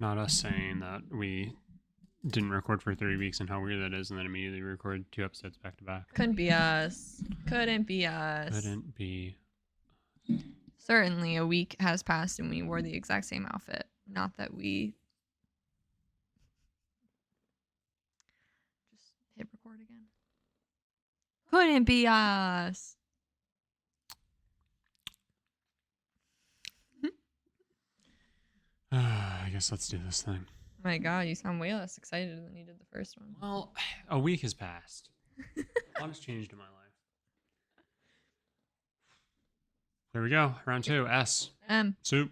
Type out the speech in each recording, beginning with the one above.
not us saying that we didn't record for 3 weeks and how weird that is, and then immediately record 2 episodes back to back. Couldn't be us. Couldn't be us. Couldn't be. Certainly a week has passed and we wore the exact same outfit. Not that we just hit record again. Couldn't be us. I guess let's do this thing. Oh my god, you sound way less excited than you did the first one. Well, a week has passed. A lot has changed in my life. There we go. Round 2. S. Soup.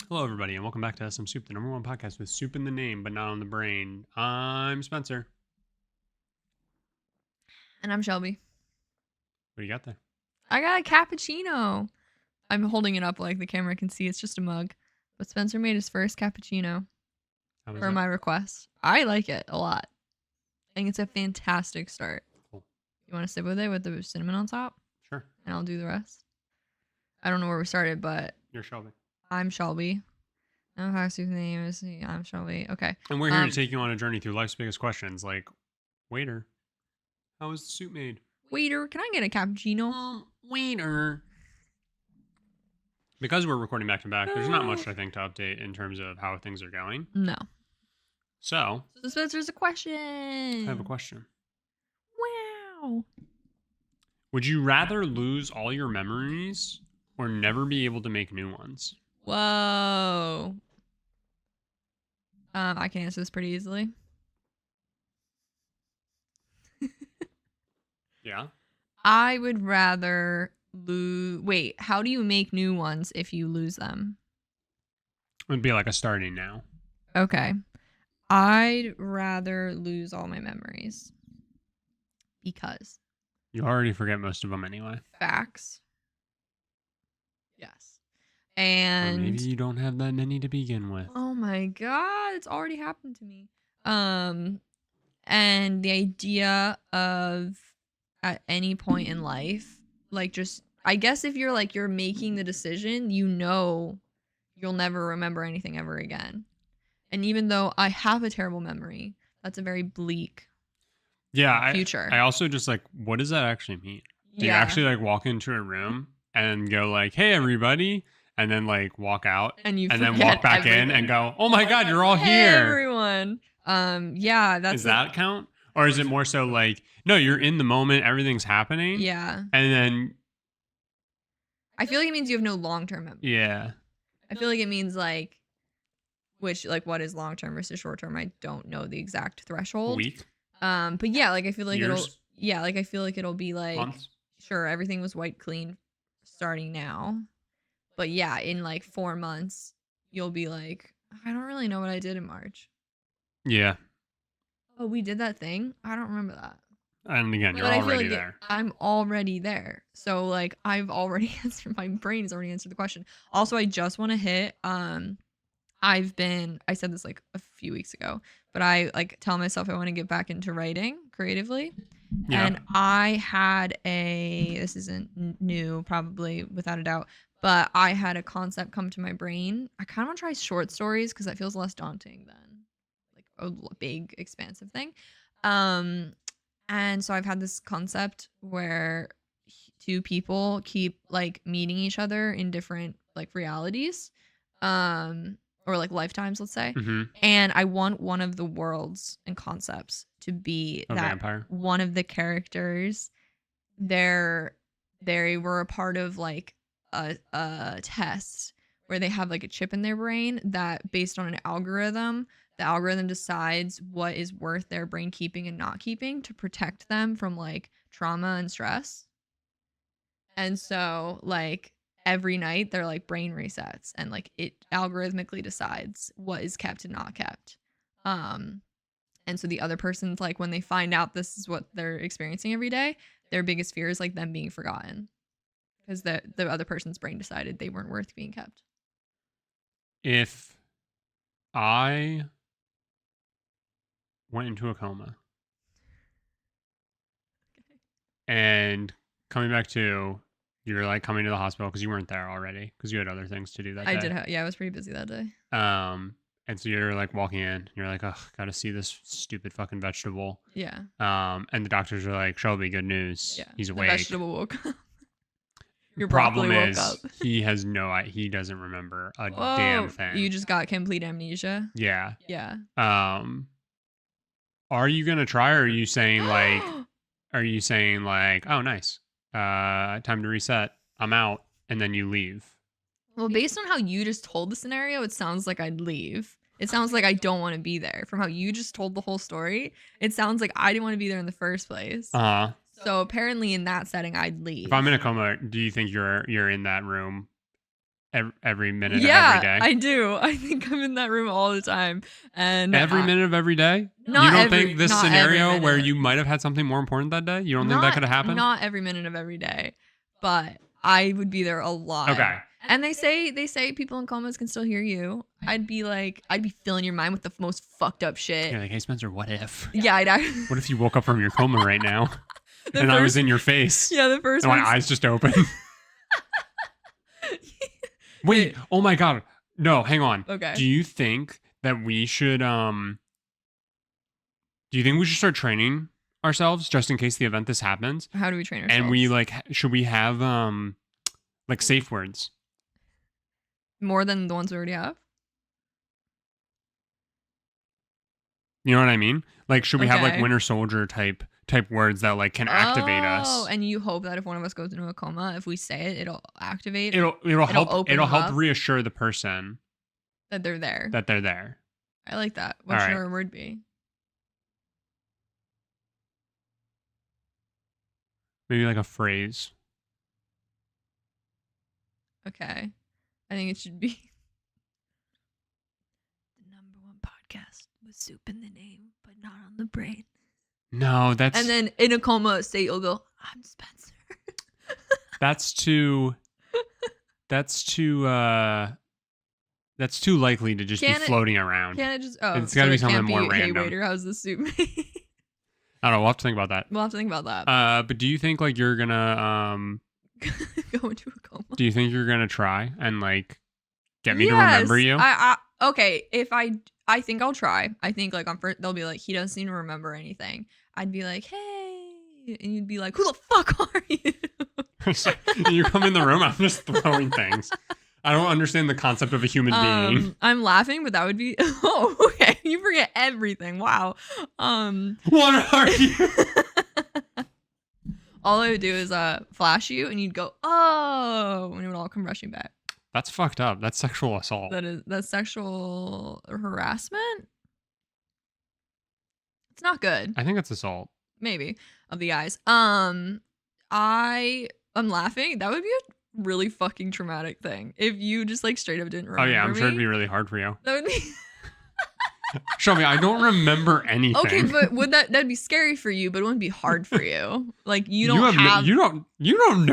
Hello, everybody, and welcome back to SMSoup, the #1 podcast with soup in the name, but not on the brain. I'm Spencer. And I'm Shelby. What do you got there? I got a cappuccino. I'm holding it up like the camera can see. It's just a mug. But Spencer made his first cappuccino for my request. I like it a lot. I think it's a fantastic start. Cool. You want to sit with it with the cinnamon on top? Sure. And I'll do the rest. I don't know where we started, but... You're Shelby. I'm Shelby. I'm Shelby. Okay. And we're here to take you on a journey through life's biggest questions, like, waiter, how is the soup made? Waiter, can I get a cappuccino? Waiter. Because we're recording back to back, there's not much, I think, to update in terms of how things are going. No. So Spencer's a question. I have a question. Wow. Would you rather lose all your memories or never be able to make new ones? Whoa. I can answer this pretty easily. Yeah. I would rather lose... Wait, how do you make new ones if you lose them? It would be like a starting now. Okay. I'd rather lose all my memories. Because. You already forget most of them anyway. Facts. Yes. And... Or maybe you don't have that many to begin with. Oh my god, it's already happened to me. And the idea of at any point in life, like just, I guess if you're like, you're making the decision, you know you'll never remember anything ever again. And even though I have a terrible memory, that's a very bleak future. I also just like, what does that actually mean? Do you actually like walk into a room and go like, hey, everybody, and then like walk out and then walk back in and go, oh my god, you're all here. Everyone. Yeah, that's... Does that count? Or is it more so like, no, you're in the moment, everything's happening. Yeah. And then I feel like it means you have no long-term memory. Yeah. I feel like it means like, which like what is long-term versus short-term? I don't know the exact threshold. A week. But yeah, like I feel like Years? it'll be like, Months? Sure, everything was wiped clean starting now. But yeah, in like 4 months, you'll be like, I don't really know what I did in March. Yeah. Oh, we did that thing? I don't remember that. And again, you're already there. I'm already there. So like I've already answered, my brain has already answered the question. Also, I just want to hit, I said this like a few weeks ago, but I like tell myself I want to get back into writing creatively. Yeah. And I had this isn't new, probably without a doubt, but I had a concept come to my brain. I kind of want to try short stories because that feels less daunting than like a big expansive thing. And so I've had this concept where 2 people keep like meeting each other in different like realities, or like lifetimes, let's say. Mm-hmm. And I want one of the worlds and concepts to be a vampire. One of the characters, they were a part of like a test where they have like a chip in their brain that based on an algorithm, the algorithm decides what is worth their brain keeping and not keeping to protect them from like trauma and stress. And so like every night they're like brain resets and like it algorithmically decides what is kept and not kept. And so the other person's like, when they find out this is what they're experiencing every day, their biggest fear is like them being forgotten because the other person's brain decided they weren't worth being kept. If I went into a coma and coming back to you're like coming to the hospital because you weren't there already because you had other things to do that day. I did. Yeah, I was pretty busy that day. And so you're like walking in, you're like, oh, gotta see this stupid fucking vegetable. Yeah. And the doctors are like, Shelby, good news. Yeah. He's awake. The vegetable woke up. Your problem broccoli is woke up. he doesn't remember a damn thing. You just got complete amnesia. Yeah. Yeah. Are you gonna try, or are you saying like, oh, nice, time to reset, I'm out, and then you leave? Well, based on how you just told the scenario, it sounds like I'd leave. It sounds like I don't want to be there. From how you just told the whole story, it sounds like I didn't want to be there in the first place. So apparently in that setting, I'd leave. If I'm in a coma, do you think you're in that room every minute of every day? Yeah, I do. I think I'm in that room all the time. And every minute of every day? You don't think this scenario where you might have had something more important that day? You don't think that could have happened? Not every minute of every day, but I would be there a lot. Okay. And they say people in comas can still hear you. I'd be filling your mind with the most fucked up shit. You're like, hey Spencer, what if? Yeah, what if you woke up from your coma right now? I was in your face. Yeah, the first and my eyes just open. Wait, oh my god. No, hang on. Okay. Do you think that we should start training ourselves just in case the event this happens? How do we train ourselves? And we should we have like safe words? More than the ones we already have? You know what I mean? Like, should we have like Winter Soldier type words that like can activate us? Oh, and you hope that if one of us goes into a coma, if we say it, it'll activate. It'll help reassure the person that they're there. I like that. What should our word be? Maybe like a phrase. Okay. I think it should be the #1 podcast with soup in the name, but not on the brain. No, that's... And then in a coma state, you'll go, I'm Spencer. That's too likely to just be floating around. Can't it just... Oh, it's got to be something more random. Hey, waiter, how's the soup made? I don't know. We'll have to think about that. But do you think like you're gonna go into a coma? Do you think you're gonna try and like get me to remember you? Okay. If I think I'll try. I think like they'll be like, he doesn't seem to remember anything. I'd be like, hey, and you'd be like, who the fuck are you? You come in the room, I'm just throwing things. I don't understand the concept of a human being. I'm laughing, but that would be... Oh, okay. You forget everything. Wow. What are you? All I would do is flash you, and you'd go, oh, and it would all come rushing back. That's fucked up. That's sexual assault. That's sexual harassment? It's not good. I think it's assault. Maybe. Of the eyes. I'm laughing. That would be a really fucking traumatic thing if you just like straight up didn't remember. Oh yeah, I'm sure it'd be really hard for you. That would be... Show me. I don't remember anything. Okay, but that'd be scary for you, but it wouldn't be hard for you. Like you don't know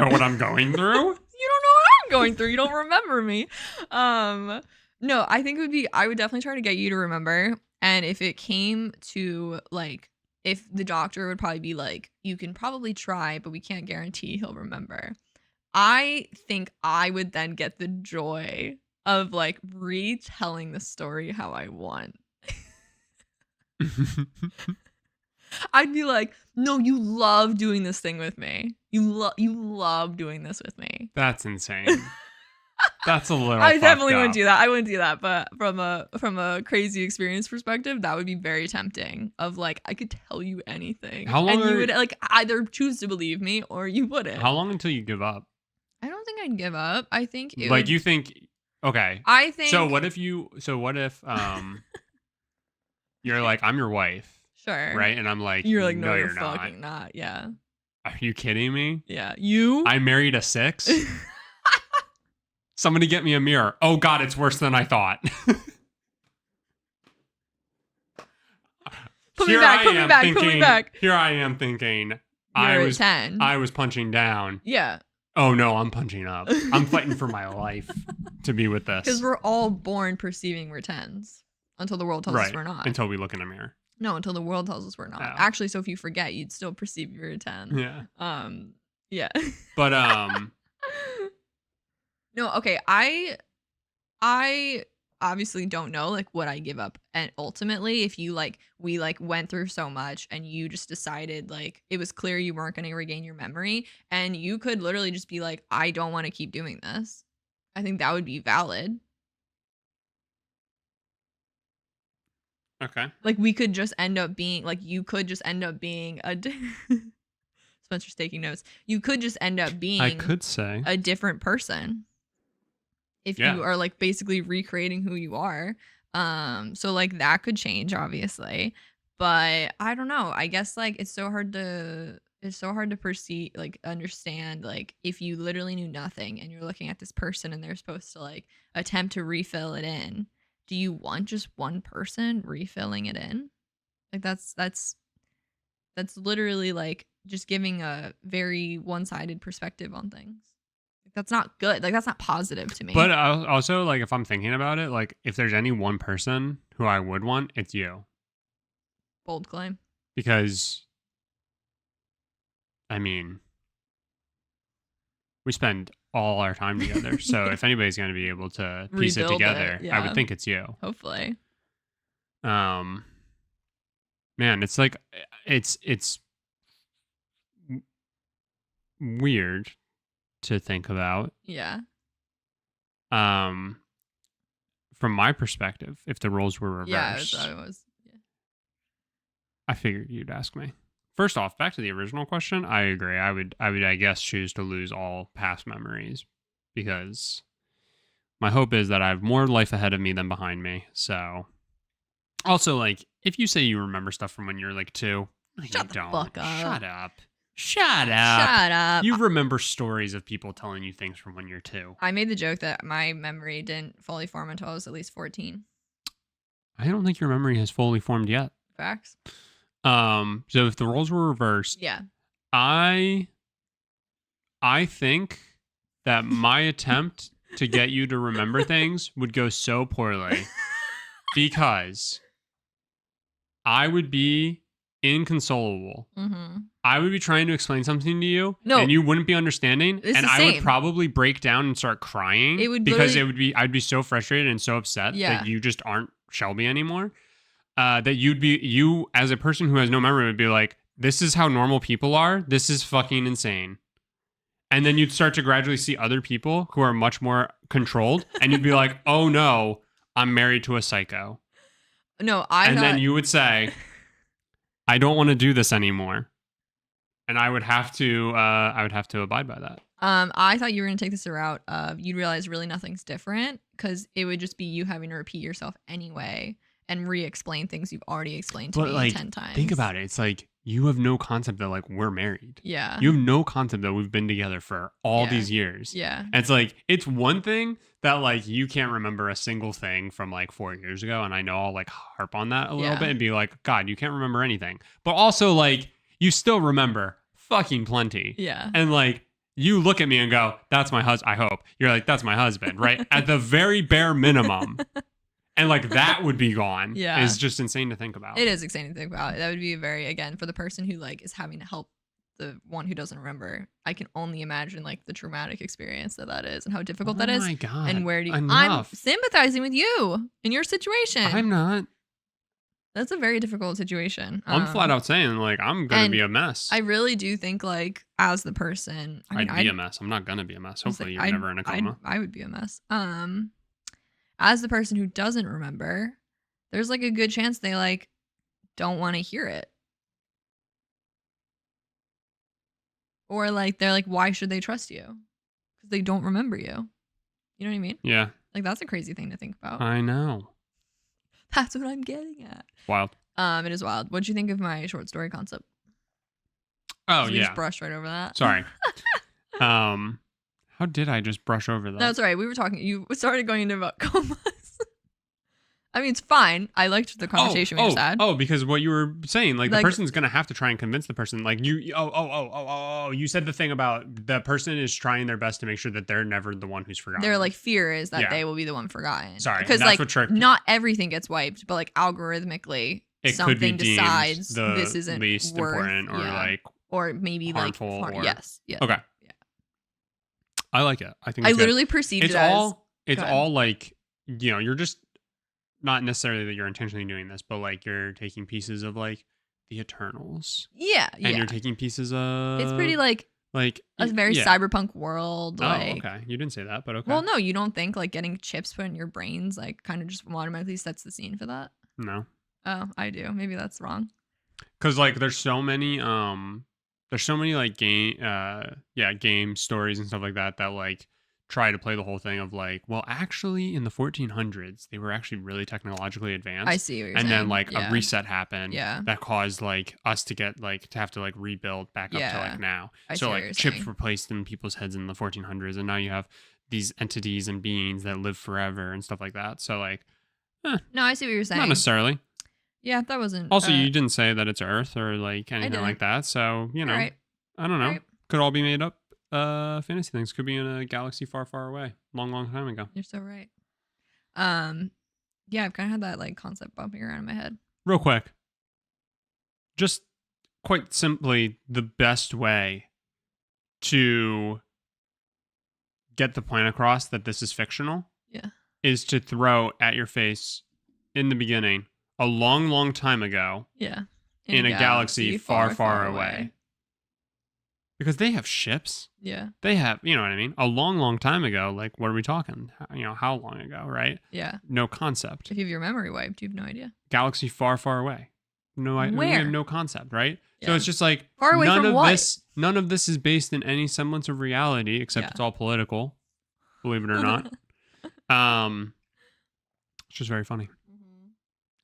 what I'm going through. You don't know what I'm going through. You don't remember me. No, I think I would definitely try to get you to remember. And if it came to like, if the doctor would probably be like, you can probably try, but we can't guarantee he'll remember. I think I would then get the joy of like retelling the story how I want. I'd be like, no, you love doing this thing with me. You love doing this with me. That's insane. That's a little. I definitely wouldn't do that. I wouldn't do that. But from a crazy experience perspective, that would be very tempting. Of like, I could tell you anything, and you would like either choose to believe me or you wouldn't. How long until you give up? I don't think I'd give up. I think you think. Okay. I think. So what if you're like, I'm your wife. Sure. Right? And I'm like, you're like, no, you're fucking not. Yeah. Are you kidding me? Yeah. You? I married a 6? Somebody get me a mirror. Oh God, it's worse than I thought. Put me back. Here I am thinking I was punching down. Yeah. Oh no, I'm punching up. I'm fighting for my life to be with this. Because we're all born perceiving we're 10s until the world tells us we're not. Until we look in a mirror. No, until the world tells us we're not. Oh. Actually, so if you forget, you'd still perceive you're a 10. Yeah. Yeah. But No, okay. I obviously don't know like what I give up, and ultimately if you like we like went through so much and you just decided like it was clear you weren't going to regain your memory, and you could literally just be like, I don't want to keep doing this. I think that would be valid. Okay. Like we could just end up being like you could just end up being a Spencer's taking notes. You could just end up being I could say a different person if you are like basically recreating who you are. So like that could change obviously. But I don't know. I guess like it's so hard to perceive like understand like if you literally knew nothing and you're looking at this person and they're supposed to like attempt to refill it in. Do you want just one person refilling it in? Like that's literally like just giving a very one-sided perspective on things. That's not good. Like that's not positive to me. But also, like, if I'm thinking about it, like, if there's any one person who I would want, it's you. Bold claim. Because, I mean, we spend all our time together. So if anybody's going to be able to piece it together, I would think it's you. Hopefully. Man, it's like it's weird to think about. Yeah. From my perspective, if the roles were reversed, yeah. I figured you'd ask me. First off, back to the original question, I agree. I would I guess choose to lose all past memories because my hope is that I have more life ahead of me than behind me. So also, like, if you say you remember stuff from when you're like 2, Shut the fuck up. Shut up. Shut up. You remember stories of people telling you things from when you're 2. I made the joke that my memory didn't fully form until I was at least 14. I don't think your memory has fully formed yet. Facts. So if the roles were reversed, yeah, I think that my attempt to get you to remember things would go so poorly because I would be inconsolable. Mm-hmm. I would be trying to explain something to you, and you wouldn't be understanding, and I would probably break down and start crying because I'd be so frustrated and so upset that you just aren't Shelby anymore. That you as a person who has no memory would be like, this is how normal people are. This is fucking insane. And then you'd start to gradually see other people who are much more controlled, and you'd be like, oh no, I'm married to a psycho. No, then you would say, I don't want to do this anymore. And I would have to abide by that. I thought you were going to take this route of you'd realize really nothing's different because it would just be you having to repeat yourself anyway and re-explain things you've already explained to me 10 times. Think about it. It's like you have no concept that like we're married. Yeah. You have no concept that we've been together for all these years. Yeah. And it's like, it's one thing that like you can't remember a single thing from like 4 years ago. And I know I'll like harp on that a little bit and be like, God, you can't remember anything. But also like you still remember fucking plenty. Yeah. And like you look at me and go, that's my husband. I hope. You're like, that's my husband, right? At the very bare minimum. And like that would be gone. Yeah. It's just insane to think about. It is insane to think about. That would be very, again, for the person who like is having to help the one who doesn't remember. I can only imagine like the traumatic experience that is and how difficult that is. Oh my God. And where do you, Enough. I'm sympathizing with you in your situation. I'm not. That's a very difficult situation. I'm flat out saying like I'm going to be a mess. I really do think like as the person, I'd be a mess. I'm not going to be a mess. Hopefully you're never in a coma. I would be a mess. As the person who doesn't remember, there's like a good chance they like don't want to hear it. Or like they're like, why should they trust you? Because they don't remember you. You know what I mean? Yeah. Like that's a crazy thing to think about. I know. That's what I'm getting at. Wild. It is wild. What'd you think of my short story concept? Oh, We just brushed right over that. Sorry. How did I just brush over that? No, it's all right. We were talking. You started going into about comas. I mean, it's fine. I liked the conversation we just had. Oh, because what you were saying, like the person's going to have to try and convince the person. Like you said the thing about the person is trying their best to make sure that they're never the one who's forgotten. Their like fear is that they will be the one forgotten. Sorry. Because like not everything gets wiped, but like algorithmically something decides this isn't least important or like or maybe harmful like or yes. Okay. I like it. I think I literally perceived it as... It's all like, you're just not necessarily that you're intentionally doing this, but like you're taking pieces of like the Eternals. Yeah. And you're taking pieces of... It's pretty like a very cyberpunk world. Okay. You didn't say that, but okay. Well, no, you don't think like getting chips put in your brains like kind of just automatically sets the scene for that? No. Oh, I do. Maybe that's wrong. Because like there's so many like game stories and stuff like that like try to play the whole thing of like, well, actually in the 1400s they were actually really technologically advanced. I see what you're saying. And then like a reset happened that caused like us to get like to have to like rebuild back up to like now. So like chips were placed in people's heads in the 1400s, and now you have these entities and beings that live forever and stuff like that. So like no, I see what you're saying. Not necessarily. Yeah, that wasn't... Also, you didn't say that it's Earth or like anything like that. So, I don't know. Could all be made up fantasy things. Could be in a galaxy far, far away. Long, long time ago. You're so right. Yeah, I've kind of had that like concept bumping around in my head. Real quick. Just quite simply, the best way to get the point across that this is fictional is to throw at your face in the beginning a long, long time ago. Yeah. In a galaxy far, far away. Because they have ships. Yeah. They have, you know what I mean? A long, long time ago. Like, what are we talking? How long ago, right? Yeah. No concept. If you have your memory wiped, you have no idea. Galaxy far, far away. No idea. We have no concept, right? Yeah. So it's just like far away none from of what? None of this is based in any semblance of reality, except it's all political. Believe it or not. It's just very funny. Mm-hmm.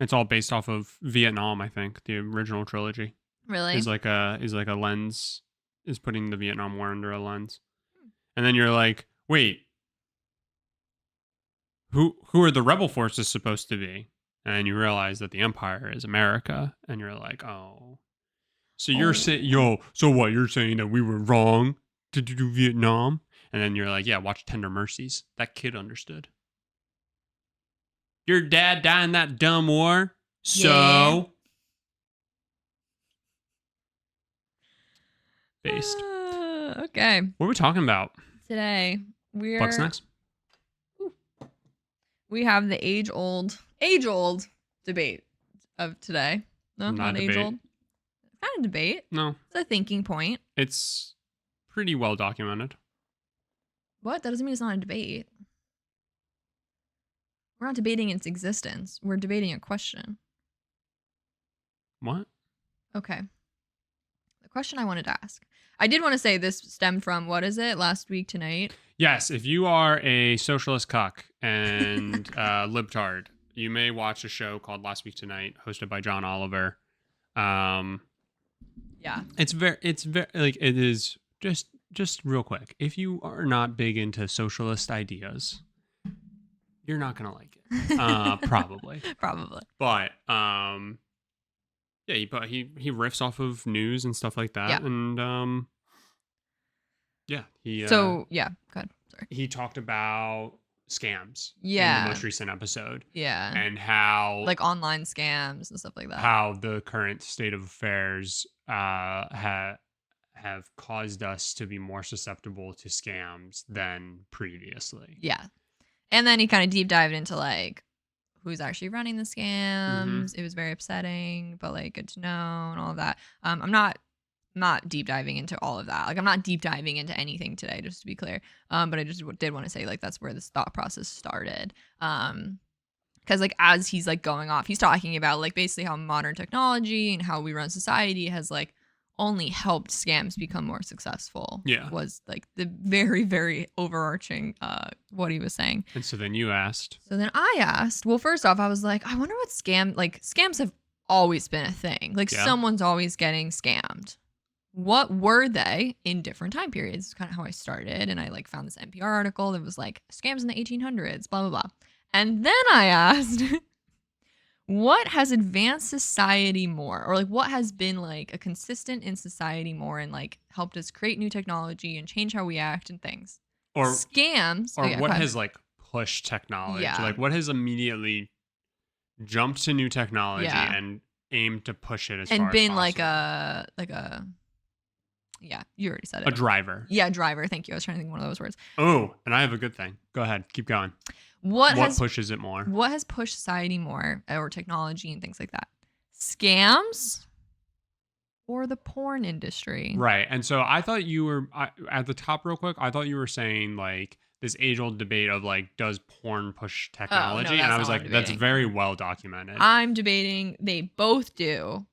It's all based off of Vietnam, I think. The original trilogy. Really? Is like a lens. Is putting the Vietnam War under a lens. And then you're like, wait, who are the rebel forces supposed to be? And you realize that the Empire is America. And you're like, oh. So you're saying, so what? You're saying that we were wrong to do Vietnam? And then you're like, yeah, watch Tender Mercies. That kid understood. Your dad died in that dumb war. So... Yeah. Based. Okay. What are we talking about today? What's next? We have the age-old debate of today. No, not age-old. It's not a debate. No. It's a thinking point. It's pretty well documented. What? That doesn't mean it's not a debate. We're not debating its existence. We're debating a question. What? Okay. The question I wanted to ask. I did want to say this stemmed from, what is it, Last Week Tonight? Yes, if you are a socialist cuck and libtard, you may watch a show called Last Week Tonight, hosted by John Oliver. Yeah. It's very like, it is just real quick. If you are not big into socialist ideas, you're not going to like it. Probably. Probably. But, yeah, he riffs off of news and stuff like that. Yeah. And, yeah. Go ahead. Sorry. He talked about scams. Yeah. In the most recent episode. Yeah. And how... like online scams and stuff like that. How the current state of affairs have caused us to be more susceptible to scams than previously. Yeah. And then he kind of deep dived into like who's actually running the scams. Mm-hmm. It was very upsetting, but like good to know and all of that. I'm not deep diving into all of that. Like I'm not deep diving into anything today, just to be clear. But I just did want to say like that's where this thought process started. Because like as he's like going off, he's talking about like basically how modern technology and how we run society has like only helped scams become more successful. Yeah. Was like the very, very overarching what he was saying. And so then you asked. So then I asked, well, first off, I was like, I wonder what scams have always been a thing. Like someone's always getting scammed. What were they in different time periods? It's kind of how I started. And I like found this NPR article that was like scams in the 1800s, blah, blah, blah. And then I asked, what has advanced society more, or like what has been like a consistent in society more and like helped us create new technology and change how we act and things? Or scams. Or what has like pushed technology? Yeah. Like what has immediately jumped to new technology and aimed to push it as far as possible? And been like a Yeah, you already said it. A driver. Yeah, driver. Thank you. I was trying to think of one of those words. Oh, and I have a good thing. Go ahead. Keep going. What pushes it more? What has pushed society more, or technology and things like that? Scams or the porn industry? Right. And so I thought you were, at the top real quick, I thought you were saying like this age-old debate of like, does porn push technology? And I was like, that's very well documented. I'm debating they both do.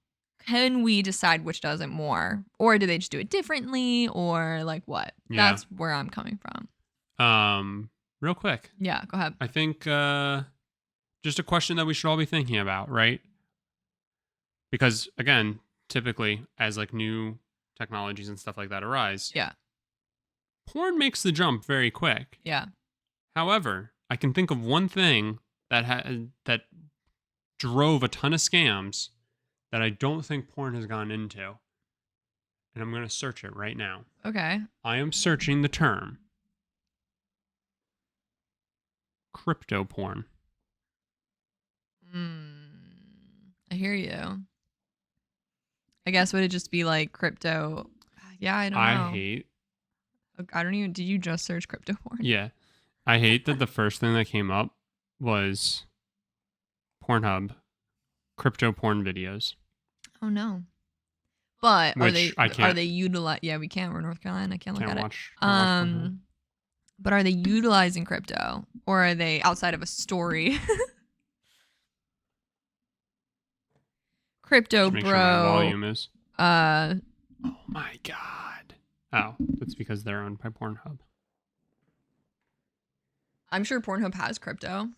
Can we decide which does it more? Or do they just do it differently? Or like what? Yeah. That's where I'm coming from. Real quick. Yeah, go ahead. I think just a question that we should all be thinking about, right? Because again, typically as like new technologies and stuff like that arise, yeah, porn makes the jump very quick. Yeah. However, I can think of one thing that drove a ton of scams that I don't think porn has gone into. And I'm going to search it right now. Okay. I am searching the term crypto porn. I hear you. I guess would it just be like crypto? Yeah, I don't know. I don't even. Did you just search crypto porn? Yeah. I hate that the first thing that came up was Pornhub crypto porn videos. Oh no. But are they utilize? Yeah, we can't. We're in North Carolina. I can't look at it. But are they utilizing crypto, or are they outside of a story? Crypto bro. Sure my volume is. Oh my god. Oh, that's because they're owned by Pornhub. I'm sure Pornhub has crypto.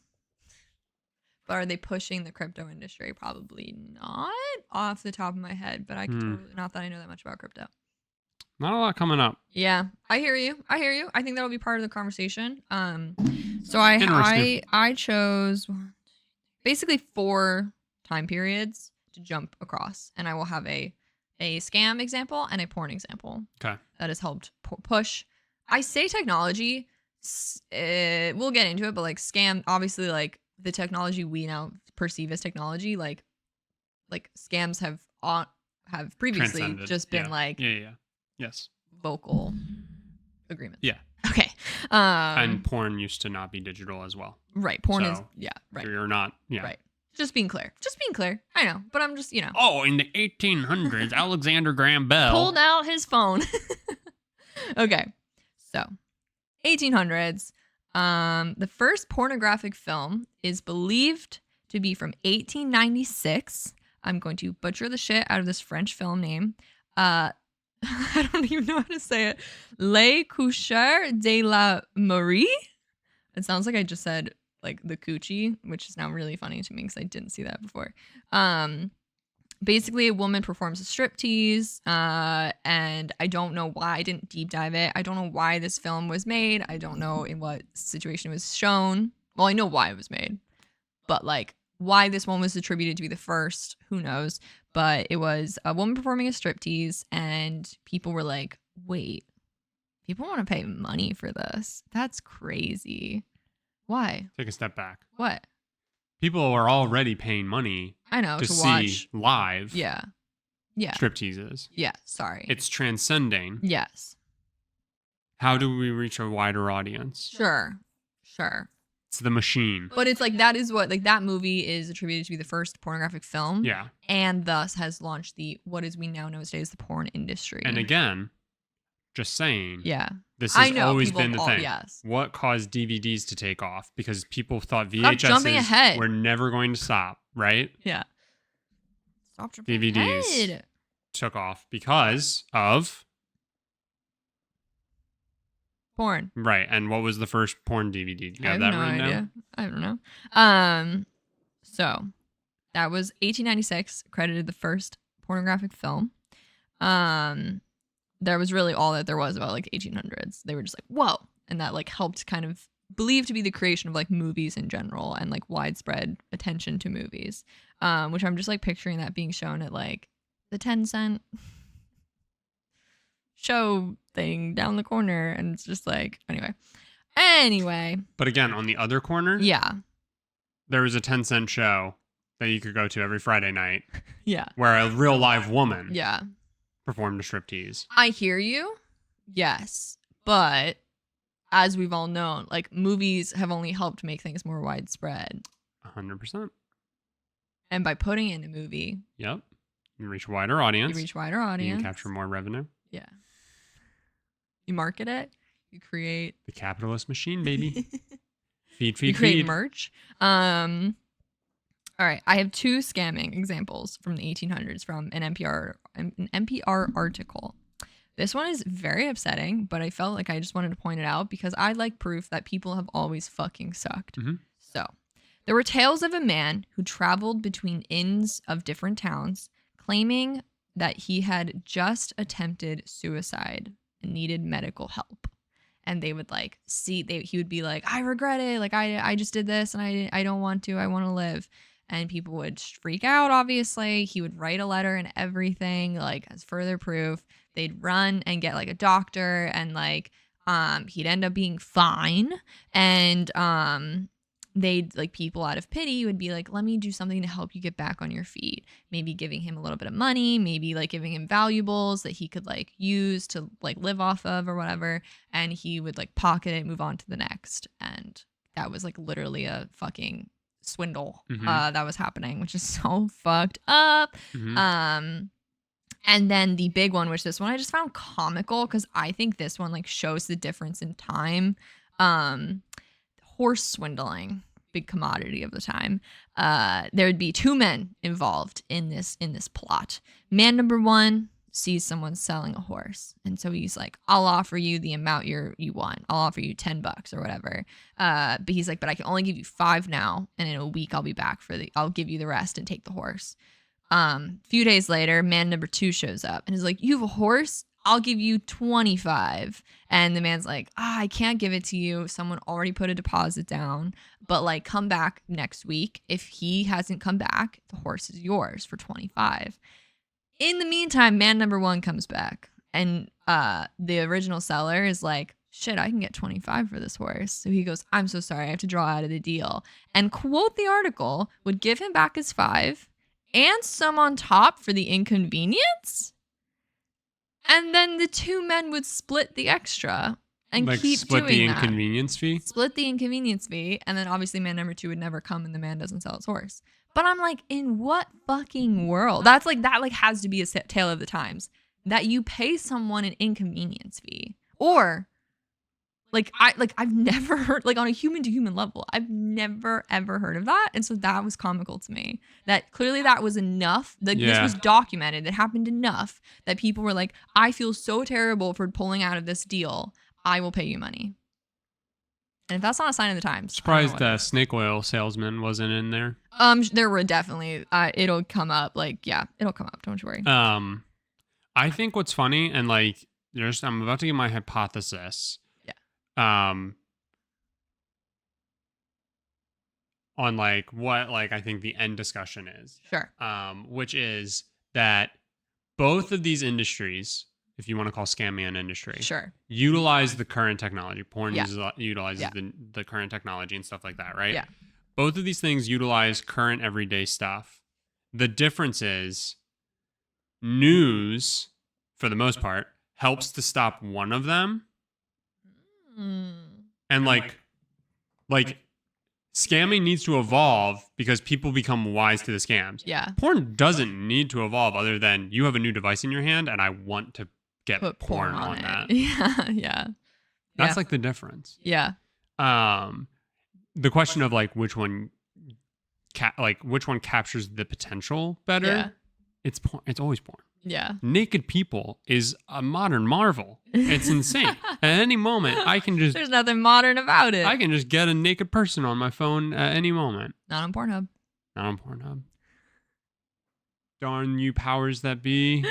But are they pushing the crypto industry? Probably not off the top of my head, but I can totally, not that I know that much about crypto. Not a lot coming up. Yeah, I hear you. I think that'll be part of the conversation. So I chose basically 4 time periods to jump across, and I will have a scam example and a porn example. Okay. That has helped push. I say technology. We'll get into it, but like scam, obviously, like the technology we now perceive as technology, like scams have previously just been yes, vocal agreements. Yeah. Okay. And porn used to not be digital as well. Right. Porn is right. You're not. Yeah. Right. Just being clear. I know, but I'm just, Oh, in the 1800s, Alexander Graham Bell pulled out his phone. Okay. So, 1800s. The first pornographic film is believed to be from 1896. I'm going to butcher the shit out of this French film name. I don't even know how to say it. Les Coucheurs de la Marie. It sounds like I just said like the coochie, which is now really funny to me because I didn't see that before. Basically, a woman performs a striptease, and I don't know why. I didn't deep dive it. I don't know why this film was made. I don't know in what situation it was shown. Well, I know why it was made, but like why this one was attributed to be the first, who knows? But it was a woman performing a striptease, and people were like, wait, people want to pay money for this? That's crazy. Why? Take a step back. What? People are already paying money. I know, to watch see live. Yeah. Stripteases. Yeah. Sorry. It's transcending. Yes. How do we reach a wider audience? Sure. It's the machine. But it's like that is what like that movie is attributed to be the first pornographic film. Yeah. And thus has launched what is we now know as the porn industry. And again, just saying. Yeah. This has always been the thing. Yes. What caused DVDs to take off? Because people thought VHSs were never going to stop, right? Yeah. Stop jumping DVDs ahead. Took off because of porn. Right. And what was the first porn DVD? Do you have that written down? I don't know. So that was 1896, credited the first pornographic film. There was really all that there was about like the 1800s. They were just like, whoa. And that like helped kind of believed to be the creation of like movies in general and like widespread attention to movies. Which I'm just like picturing that being shown at like the 10-cent show thing down the corner. And it's just like, anyway. But again, on the other corner. Yeah. There was a 10-cent show that you could go to every Friday night. Yeah. Where a real live woman. Yeah. performed a striptease. I hear you. Yes. But as we've all known, like movies have only helped make things more widespread. 100%. And by putting it in a movie. Yep. You reach a wider audience. You can capture more revenue. Yeah. You market it. You create. The capitalist machine, baby. feed. You create merch. All right. I have 2 scamming examples from the 1800s from an NPR article. This one is very upsetting, but I felt like I just wanted to point it out because I like proof that people have always fucking sucked. Mm-hmm. So, there were tales of a man who traveled between inns of different towns, claiming that he had just attempted suicide and needed medical help. And they would like he would be like, I regret it. Like, I just did this and I don't want to. I want to live. And people would freak out, obviously. He would write a letter and everything, like, as further proof. They'd run and get, like, a doctor. And, like, he'd end up being fine. And they'd, like, people out of pity would be like, let me do something to help you get back on your feet. Maybe giving him a little bit of money. Maybe, like, giving him valuables that he could, like, use to, like, live off of or whatever. And he would, like, pocket it, move on to the next. And that was, like, literally a fucking swindle that was happening, which is so fucked up. And then the big one, which this one I just found comical because I think this one like shows the difference in time. Horse swindling, big commodity of the time. There would be 2 men involved in this plot. Man number 1 sees someone selling a horse, and so he's like, I'll offer you the amount you want. I'll offer you $10 or whatever. But he's like, but I can only give you 5 now, and in a week I'll be back I'll give you the rest and take the horse. Few days later, man number 2 shows up and is like, you have a horse? I'll give you 25. And the man's like, I can't give it to you. Someone already put a deposit down, but like come back next week. If he hasn't come back, the horse is yours for 25. In the meantime, man number 1 comes back and the original seller is like, shit, I can get 25 for this horse. So he goes, I'm so sorry, I have to draw out of the deal. And quote the article, would give him back his 5 and some on top for the inconvenience. And then the 2 men would split the extra and like keep split doing the that. inconvenience fee? Split the inconvenience fee. And then obviously man number 2 would never come and the man doesn't sell his horse. But I'm like, in what fucking world? That has to be a tale of the times. That you pay someone an inconvenience fee. Or I've never heard, like on a human to human level, I've never ever heard of that. And so that was comical to me. That clearly that was enough. This was documented. That happened enough that people were like, I feel so terrible for pulling out of this deal. I will pay you money. And if that's not a sign of the times, surprised that snake oil salesman wasn't in there. There were definitely. It'll come up. It'll come up. Don't you worry. I think what's funny and like, I'm about to give my hypothesis. On like what like I think the end discussion is. Sure. Which is that both of these industries, if you want to call scamming an industry, sure, utilize the current technology. Porn utilizes the current technology and stuff like that, right? Yeah. Both of these things utilize current everyday stuff. The difference is news, for the most part, helps to stop one of them. And like scamming needs to evolve because people become wise to the scams. Yeah. Porn doesn't need to evolve other than you have a new device in your hand and I want to get porn on that. Yeah. That's like the difference. Yeah. The question of like which one captures the potential better. Yeah. It's porn. It's always porn. Yeah. Naked people is a modern marvel. It's insane. At any moment, I can just... There's nothing modern about it. I can just get a naked person on my phone at any moment. Not on Pornhub. Not on Pornhub. Darn you powers that be.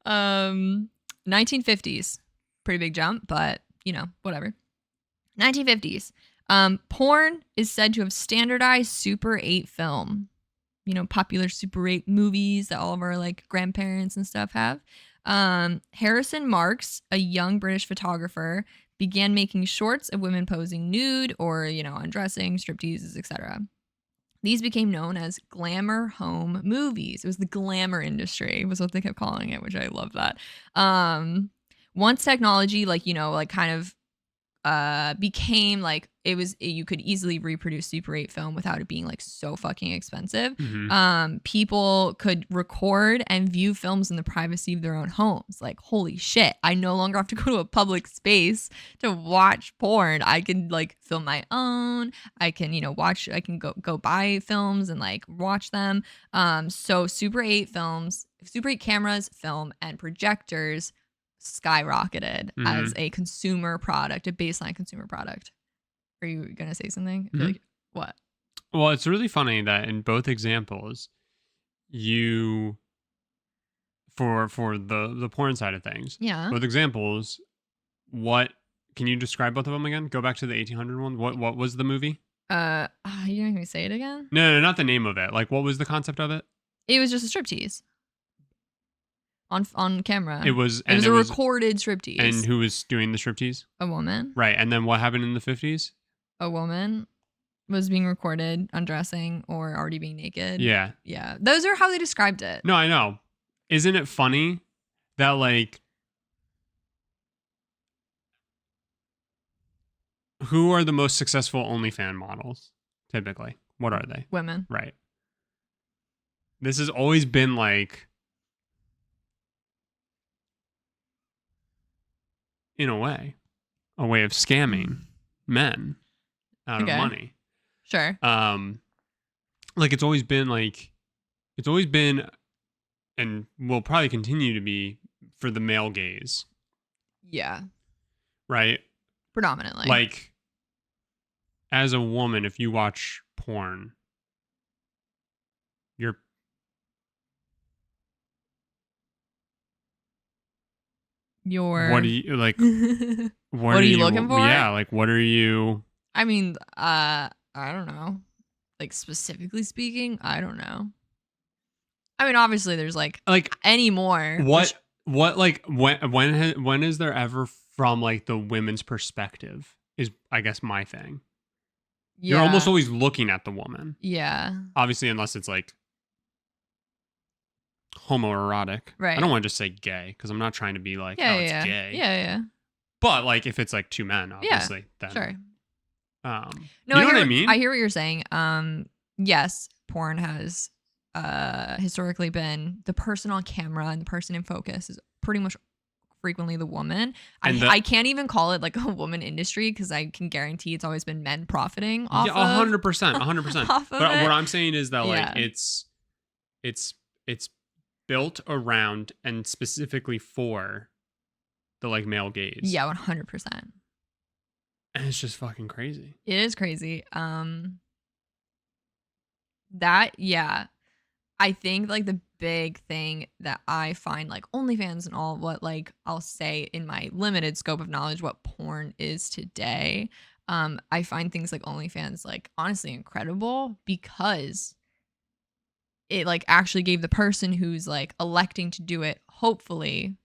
1950s. Pretty big jump, but, whatever. 1950s. Porn is said to have standardized Super 8 film. Popular Super 8 movies that all of our like grandparents and stuff have. Harrison Marks, a young British photographer, began making shorts of women posing nude or, undressing, stripteases, etc. These became known as glamour home movies. It was the glamour industry was what they kept calling it, which I love that. Once technology, kind of became like you could easily reproduce Super 8 film without it being like so fucking expensive. People could record and view films in the privacy of their own homes. Like, holy shit, I no longer have to go to a public space to watch porn. I can like film my own. I can, watch, I can go buy films and like watch them. So Super 8 cameras, film, and projectors skyrocketed as a consumer product, a baseline consumer product. Are you gonna say something? I feel like, what? Well, it's really funny that in both examples, you for the porn side of things, both examples, what can you describe both of them again? Go back to the 1800 one. What was the movie? You're not gonna say it again? No, not the name of it. Like, what was the concept of it? It was just a striptease. On camera. It was a recorded striptease. And who was doing the striptease? A woman. Right. And then what happened in the 50s? A woman was being recorded undressing or already being naked. Yeah. Yeah. Those are how they described it. No, I know. Isn't it funny that like who are the most successful OnlyFans models typically? What are they? Women. Right. This has always been like, in a way of scamming men out of money. Sure. Like it's always been and will probably continue to be for the male gaze. Yeah. Right? Predominantly. Like as a woman, if you watch porn, what do you like? What are you looking for? Yeah, like what are you? I mean, I don't know. Like specifically speaking, I don't know. I mean, obviously, there's like any more. What like when is there ever from like the women's perspective? Is I guess my thing. Yeah. You're almost always looking at the woman. Yeah. Obviously, unless it's like homoerotic. Right. I don't want to just say gay because I'm not trying to be like, it's gay. Yeah. But like if it's like two men, obviously, then sure. No, you know what I mean? I hear what you're saying. Yes, porn has historically been the person on camera and the person in focus is pretty much frequently the woman. I can't even call it like a woman industry because I can guarantee it's always been men profiting off. Yeah, 100%. But what I'm saying is that like it's built around and specifically for the like male gaze. Yeah, 100%. And it's just fucking crazy. It is crazy. I think like the big thing that I find like OnlyFans and all what like I'll say in my limited scope of knowledge what porn is today. I find things like OnlyFans like honestly incredible because it like actually gave the person who's like electing to do it hopefully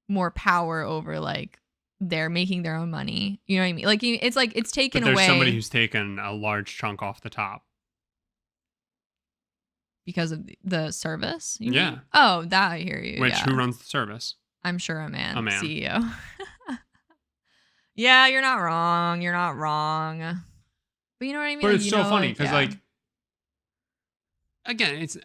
more power over like they're making their own money. You know what I mean? Like it's like it's taken away. But there's somebody who's taken a large chunk off the top. Because of the service? Yeah. Mean? Oh, that I hear you. Who runs the service? I'm sure a man. CEO. Yeah, you're not wrong. But you know what I mean? But it's so funny because like, again, it's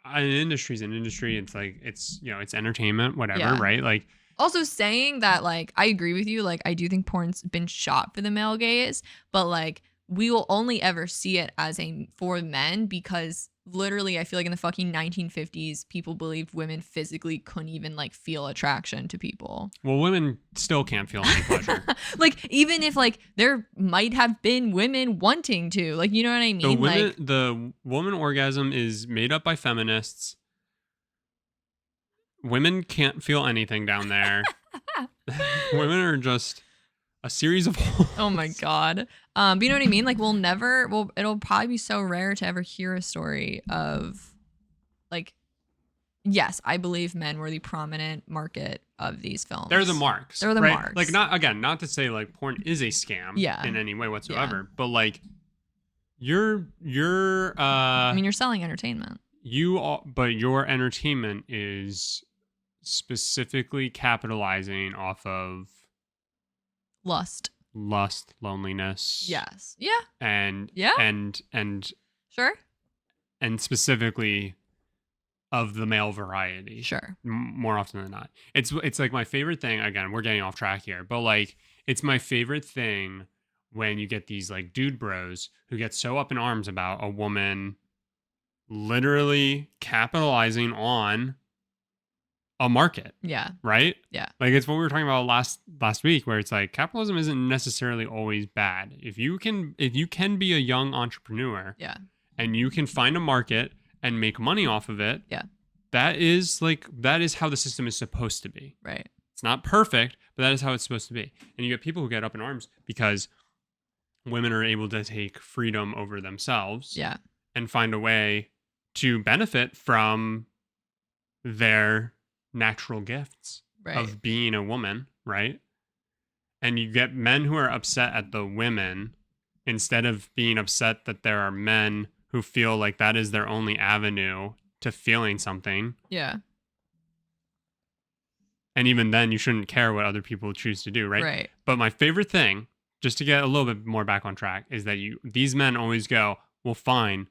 an industry's an industry. It's like, it's entertainment, whatever, right? Like, also saying that, like, I agree with you. Like, I do think porn's been shot for the male gaze, but like, we will only ever see it as for men because literally I feel like in the fucking 1950s, people believed women physically couldn't even like feel attraction to people. Well, women still can't feel any pleasure. Like, even if like there might have been women wanting to, like, you know what I mean? The woman orgasm is made up by feminists. Women can't feel anything down there. Women are just a series of holes. Oh my God. But you know what I mean? Like it'll probably be so rare to ever hear a story of like yes, I believe men were the prominent market of these films. They're the marks. They're the marks. Like, not to say like porn is a scam in any way whatsoever, but like you're I mean, you're selling entertainment. But your entertainment is specifically capitalizing off of lust, loneliness. Yes. Yeah. And sure. And specifically of the male variety. Sure. More often than not. It's like my favorite thing. Again, we're getting off track here, but like it's my favorite thing when you get these like dude bros who get so up in arms about a woman literally capitalizing on a market. Yeah. Right? Yeah. Like it's what we were talking about last week, where it's like capitalism isn't necessarily always bad. If you can be a young entrepreneur, and you can find a market and make money off of it, that is how the system is supposed to be. Right. It's not perfect, but that is how it's supposed to be. And you get people who get up in arms because women are able to take freedom over themselves and find a way to benefit from their natural gifts of being a woman, right? And you get men who are upset at the women instead of being upset that there are men who feel like that is their only avenue to feeling something. Yeah. And even then, you shouldn't care what other people choose to do, right? Right. But my favorite thing, just to get a little bit more back on track, is that these men always go, well, fine,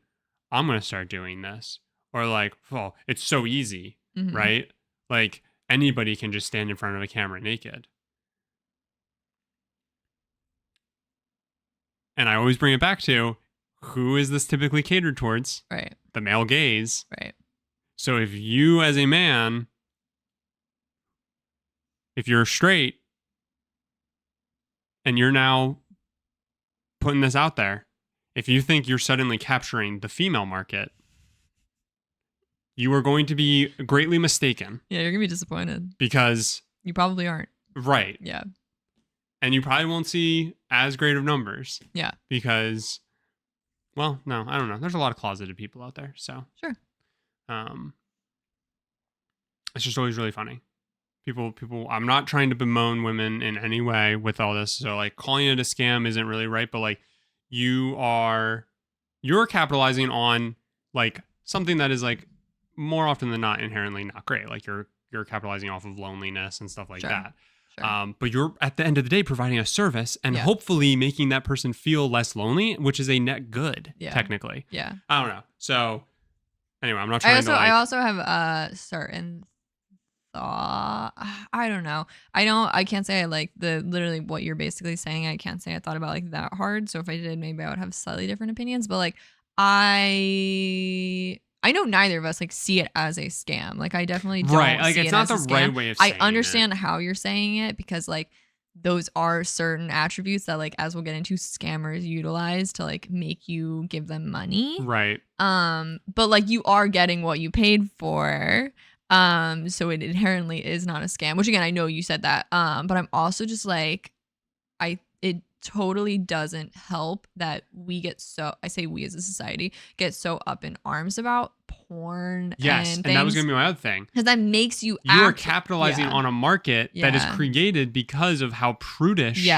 I'm going to start doing this. Or like, oh, it's so easy, right? Like anybody can just stand in front of a camera naked. And I always bring it back to, who is this typically catered towards? Right. The male gaze. Right. So if you as a man, if you're straight and you're now putting this out there, if you think you're suddenly capturing the female market, you are going to be greatly mistaken. Yeah, you're going to be disappointed. Because you probably aren't. Right. Yeah. And you probably won't see as great of numbers. Yeah. Because, well, no, I don't know. There's a lot of closeted people out there. So. Sure. It's just always really funny. People, I'm not trying to bemoan women in any way with all this. So like calling it a scam isn't really right. But like you're capitalizing on like something that is like more often than not inherently not great. Like you're capitalizing off of loneliness and stuff like that. Sure. But you're at the end of the day providing a service and hopefully making that person feel less lonely, which is a net good, technically. Yeah. I don't know. So anyway, I'm not trying to I also have a certain thought. I don't know. I can't say I like literally what you're basically saying. I can't say I thought about like that hard. So if I did, maybe I would have slightly different opinions. But like I know neither of us like see it as a scam. Like I definitely don't like see it's it not as the right way of saying I understand how you're saying it because like those are certain attributes that like as we'll get into scammers utilize to like make you give them money. Right. But like you are getting what you paid for. So it inherently is not a scam, which again, I know you said that. But I'm also just like, it totally doesn't help that I say we as a society get so up in arms about porn. Yes. And that was going to be my other thing. Because that makes you are capitalizing on a market that is created because of how prudish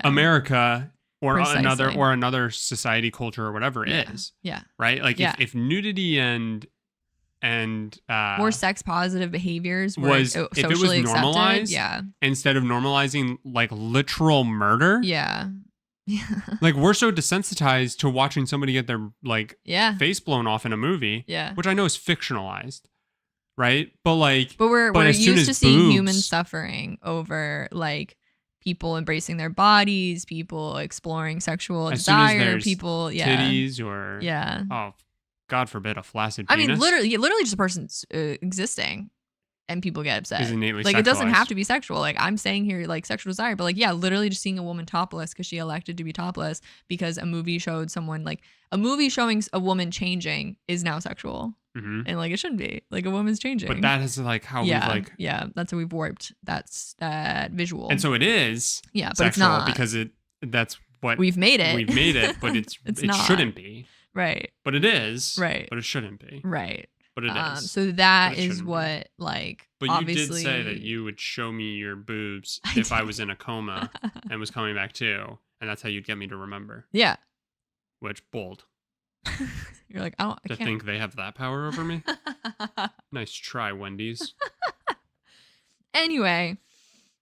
America or another society, culture or whatever is. Yeah. Right. Like if nudity and more sex positive behaviors was if it was normalized instead of normalizing like literal murder, like we're so desensitized to watching somebody get their like face blown off in a movie, which I know is fictionalized, right? But we're used to seeing human suffering over like people embracing their bodies, people exploring sexual desire, people titties or oh, God forbid a flaccid penis. I mean, literally just a person's existing and people get upset. Is innately like sexualized. It doesn't have to be sexual. Like I'm saying here, like sexual desire, but like, literally just seeing a woman topless because she elected to be topless because a movie showed someone like a movie showing a woman changing is now sexual. Mm-hmm. And like, it shouldn't be like a woman's changing. But that is like how we've like, that's how we've warped that visual. And so it is but it's not because that's what we've made it, but it shouldn't be. Right. But it is. Right. But it shouldn't be. Right. But it is. So that is what, like, but obviously... you did say that you would show me your boobs if I was in a coma and was coming back too. And that's how you'd get me to remember. Yeah. Which, bold. You're like, I can't think they have that power over me. Nice try, Wendy's. Anyway,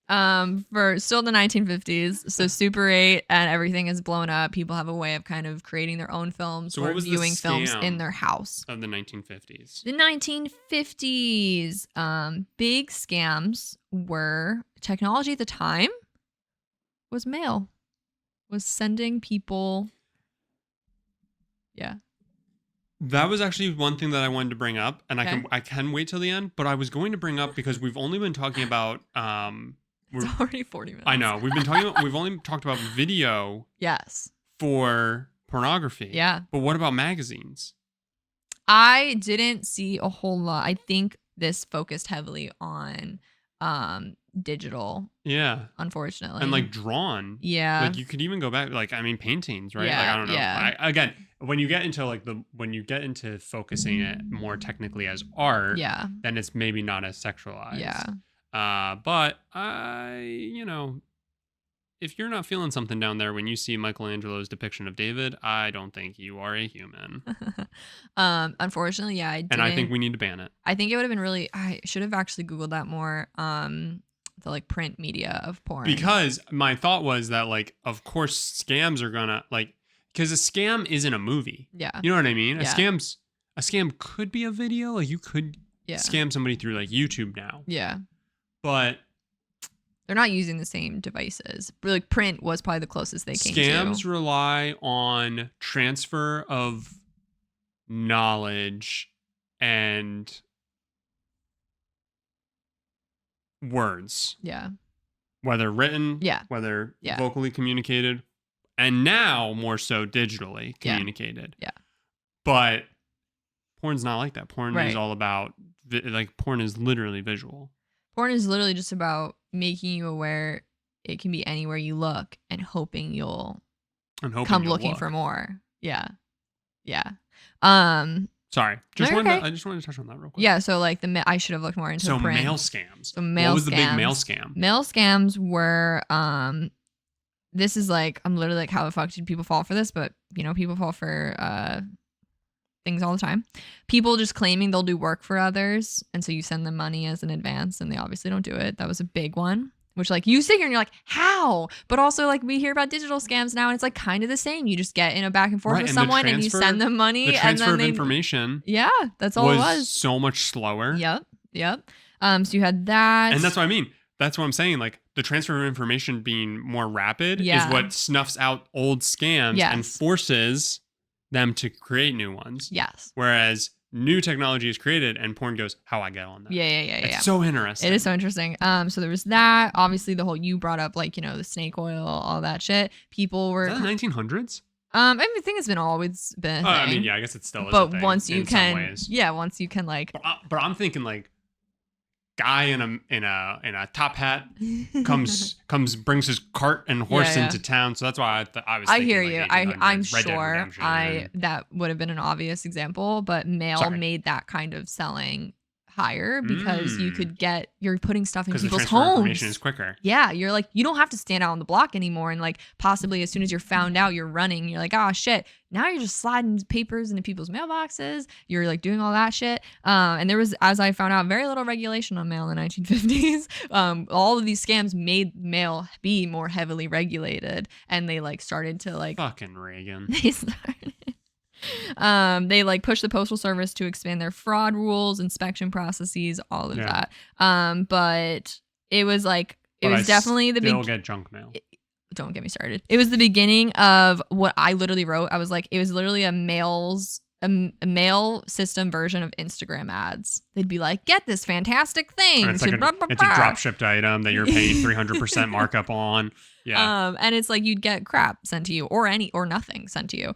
for still the 1950s, so Super 8 and everything is blown up. People have a way of kind of creating their own films or viewing films in their house. Of the 1950s. The 1950s, big scams were technology at the time was mail, was sending people. Yeah. That was actually one thing that I wanted to bring up, and I can wait till the end, but I was going to bring up because we've only been talking about it's already 40 minutes. I know. We've only talked about video. Yes. For pornography. Yeah. But what about magazines? I didn't see a whole lot. I think this focused heavily on digital. Yeah. Unfortunately. And like drawn. Yeah. Like you could even go back, like, I mean, paintings, right? Yeah, like, I don't know. Yeah. Again, when you get into focusing it more technically as art, yeah, then it's maybe not as sexualized. Yeah. But if you're not feeling something down there when you see Michelangelo's depiction of David, I don't think you are a human. Unfortunately, yeah, I didn't. And I think we need to ban it. I think it would have been really. I should have actually Googled that more. The like print media of porn. Because my thought was that, like, of course scams are gonna, like, because a scam isn't a movie. Yeah. You know what I mean? Yeah. A scam could be a video. Like, you could scam somebody through like YouTube now. Yeah. But they're not using the same devices. Like, print was probably the closest they came to. Scams rely on transfer of knowledge and words. Yeah. Whether written, yeah, whether vocally communicated, and now more so digitally communicated. Yeah. But porn's not like that. Porn is all about, like, porn is literally visual. Porn is literally just about making you aware it can be anywhere you look and hoping you'll come looking for more. Yeah. Yeah. Sorry. I just wanted to touch on that real quick. Yeah, so like I should have looked more into print. Mail scams. So mail What was scams. the big mail scam? Mail scams were this is like, I'm literally like, how the fuck did people fall for this? But people fall for things all the time. People just claiming they'll do work for others, and so you send them money as an advance, and they obviously don't do it. That was a big one. Which, like, you sit here and you're like, how? But also, like, we hear about digital scams now, and it's like kind of the same. You just get in a back and forth with someone and you send them money. The transfer of information. Yeah, that's all it was. So much slower. Yep. So you had that. And that's what I mean. That's what I'm saying. Like, the transfer of information being more rapid is what snuffs out old scams and forces them to create new ones. Yes. Whereas new technology is created and porn goes, how I get on that. Yeah. It's so interesting. It is so interesting. So there was that. Obviously, the whole, you brought up, like, the snake oil, all that shit. People were. Is that the 1900s? I think it's always been a thing. I mean, yeah, I guess it still is. But once you can, once you can, like. But I'm thinking, like, guy in a top hat brings his cart and horse into town. So that's why I was thinking, I hear you. I'm sure that would have been an obvious example, but mail made that kind of selling higher because you're putting stuff in people's homes. Information is quicker. Yeah, you're like, you don't have to stand out on the block anymore, and like possibly as soon as you're found out, you're running. You're like, oh shit. Now you're just sliding papers into people's mailboxes. You're like doing all that shit. And there was, as I found out, very little regulation on mail in the 1950s. All of these scams made mail be more heavily regulated, and they like started to like fucking Reagan. They started. They like pushed the postal service to expand their fraud rules, inspection processes, all of that. But it was like definitely the big. Still get junk mail. Don't get me started. It was the beginning of what I literally wrote. I was like, it was literally a mail system version of Instagram ads. They'd be like, get this fantastic thing. It's like it's a drop shipped item that you're paying 300% markup on. Yeah. And it's like you'd get crap sent to you or nothing sent to you.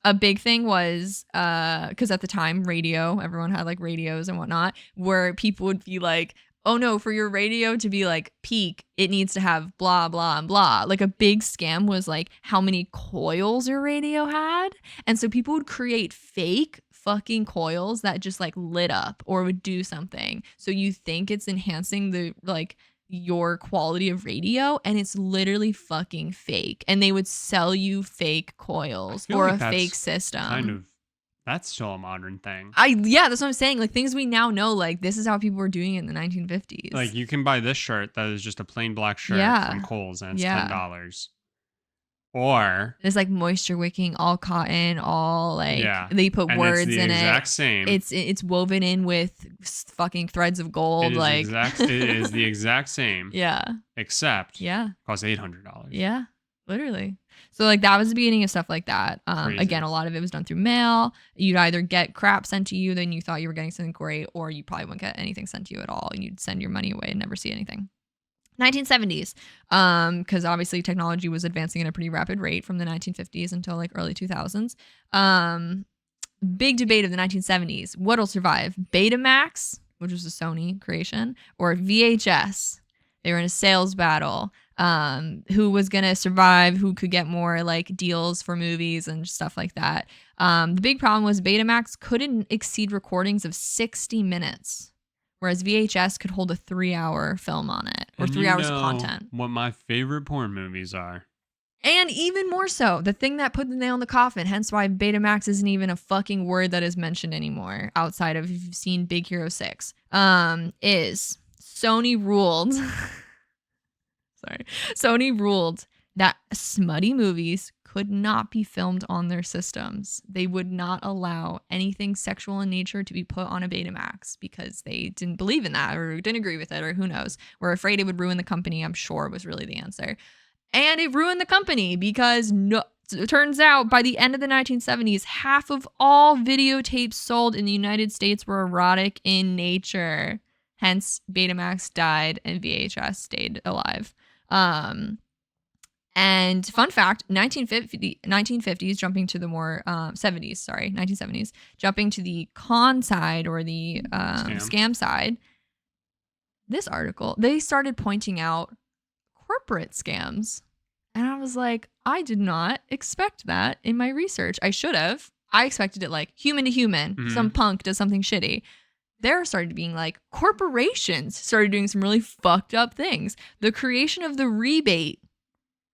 A big thing was because at the time, radio, everyone had like radios and whatnot, where people would be like, oh no, for your radio to be like peak, it needs to have blah, blah, and blah. Like a big scam was like how many coils your radio had. And so people would create fake fucking coils that just like lit up or would do something. So you think it's enhancing the like your quality of radio, and it's literally fucking fake. And they would sell you fake coils or like a fake system. That's still a modern thing. Yeah, that's what I'm saying. Like things we now know, like this is how people were doing it in the 1950s. Like you can buy this shirt that is just a plain black shirt from Kohl's, and it's $10. Or it's like moisture wicking, all cotton, all like they put words in it. It's the exact same. It's woven in with fucking threads of gold. It is the exact same. Yeah. Except costs $800. Yeah. Literally. So like that was the beginning of stuff like that. Again, a lot of it was done through mail. You'd either get crap sent to you, then you thought you were getting something great, or you probably wouldn't get anything sent to you at all, and you'd send your money away and never see anything. 1970s, because obviously technology was advancing at a pretty rapid rate from the 1950s until like early 2000s. Big debate of the 1970s. What'll survive? Betamax, which was a Sony creation, or VHS? They were in a sales battle. Who was going to survive, who could get more like deals for movies and stuff like that. The big problem was Betamax couldn't exceed recordings of 60 minutes. Whereas VHS could hold a 3-hour film on it, or 3 hours of content. What my favorite porn movies are. And even more so, the thing that put the nail in the coffin, hence why Betamax isn't even a fucking word that is mentioned anymore, outside of if you've seen Big Hero 6, is Sony ruled. Sony ruled that smutty movies could not be filmed on their systems. They would not allow anything sexual in nature to be put on a Betamax because they didn't believe in that or didn't agree with it, or who knows. We're afraid it would ruin the company, I'm sure, was really the answer. And it ruined the company because it turns out by the end of the 1970s, half of all videotapes sold in the United States were erotic in nature. Hence, Betamax died and VHS stayed alive. And fun fact, 1950s, jumping to the more 1970s, jumping to the con side or the scam side. This article, they started pointing out corporate scams. And I was like, I did not expect that in my research. I should have. I expected it like human to human. Mm-hmm. Some punk does something shitty. There started being like corporations started doing some really fucked up things. The creation of the rebate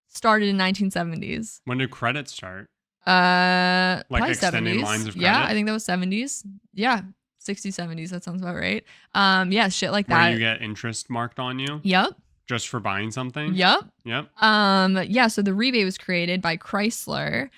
started in 1970s. When did credit start? Like extending 70s. Lines of credit? Yeah, I think that was 70s. Yeah, 60s, 70s. That sounds about right. Yeah, shit like that. Where you get interest marked on you? Yep. Just for buying something? Yep. Yep. Yeah, so the rebate was created by Chrysler.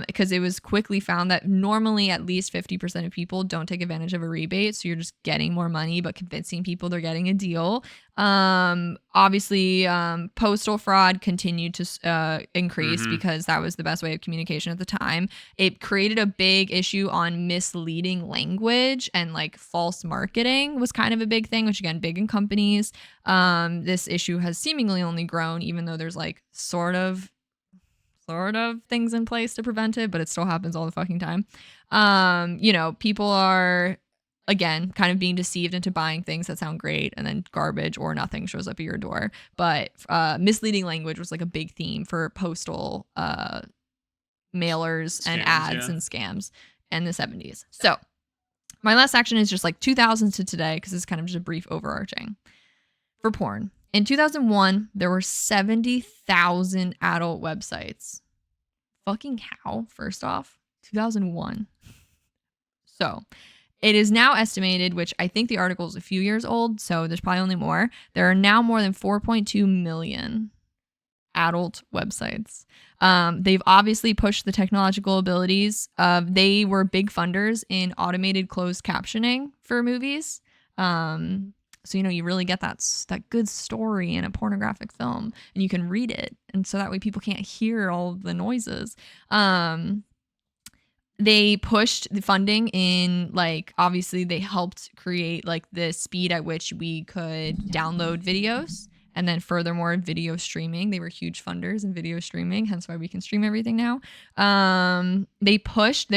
Because it was quickly found that normally at least 50% of people don't take advantage of a rebate. So you're just getting more money, but convincing people they're getting a deal. Obviously, postal fraud continued to increase because that was the best way of communication at the time. It created a big issue on misleading language, and like false marketing was kind of a big thing, which again, big in companies. This issue has seemingly only grown, even though there's like sort of things in place to prevent it, but it still happens all the fucking time. People are, again, kind of being deceived into buying things that sound great, and then garbage or nothing shows up at your door. But misleading language was like a big theme for postal mailers and ads and scams in the 70s. So my last section is just like 2000 to today, because it's kind of just a brief overarching. For porn. In 2001, there were 70,000 adult websites. Fucking how, first off? 2001. So, it is now estimated, which I think the article is a few years old, so there's probably only more. There are now more than 4.2 million adult websites. They've obviously pushed the technological abilities. They were big funders in automated closed captioning for movies. So, you really get that good story in a pornographic film, and you can read it. And so that way people can't hear all the noises. They pushed the funding in, like, obviously they helped create like the speed at which we could download videos. And then furthermore, video streaming. They were huge funders in video streaming, hence why we can stream everything now. They pushed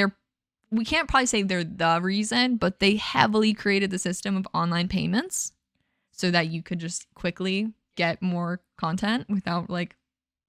we can't probably say they're the reason, but they heavily created the system of online payments so that you could just quickly get more content without like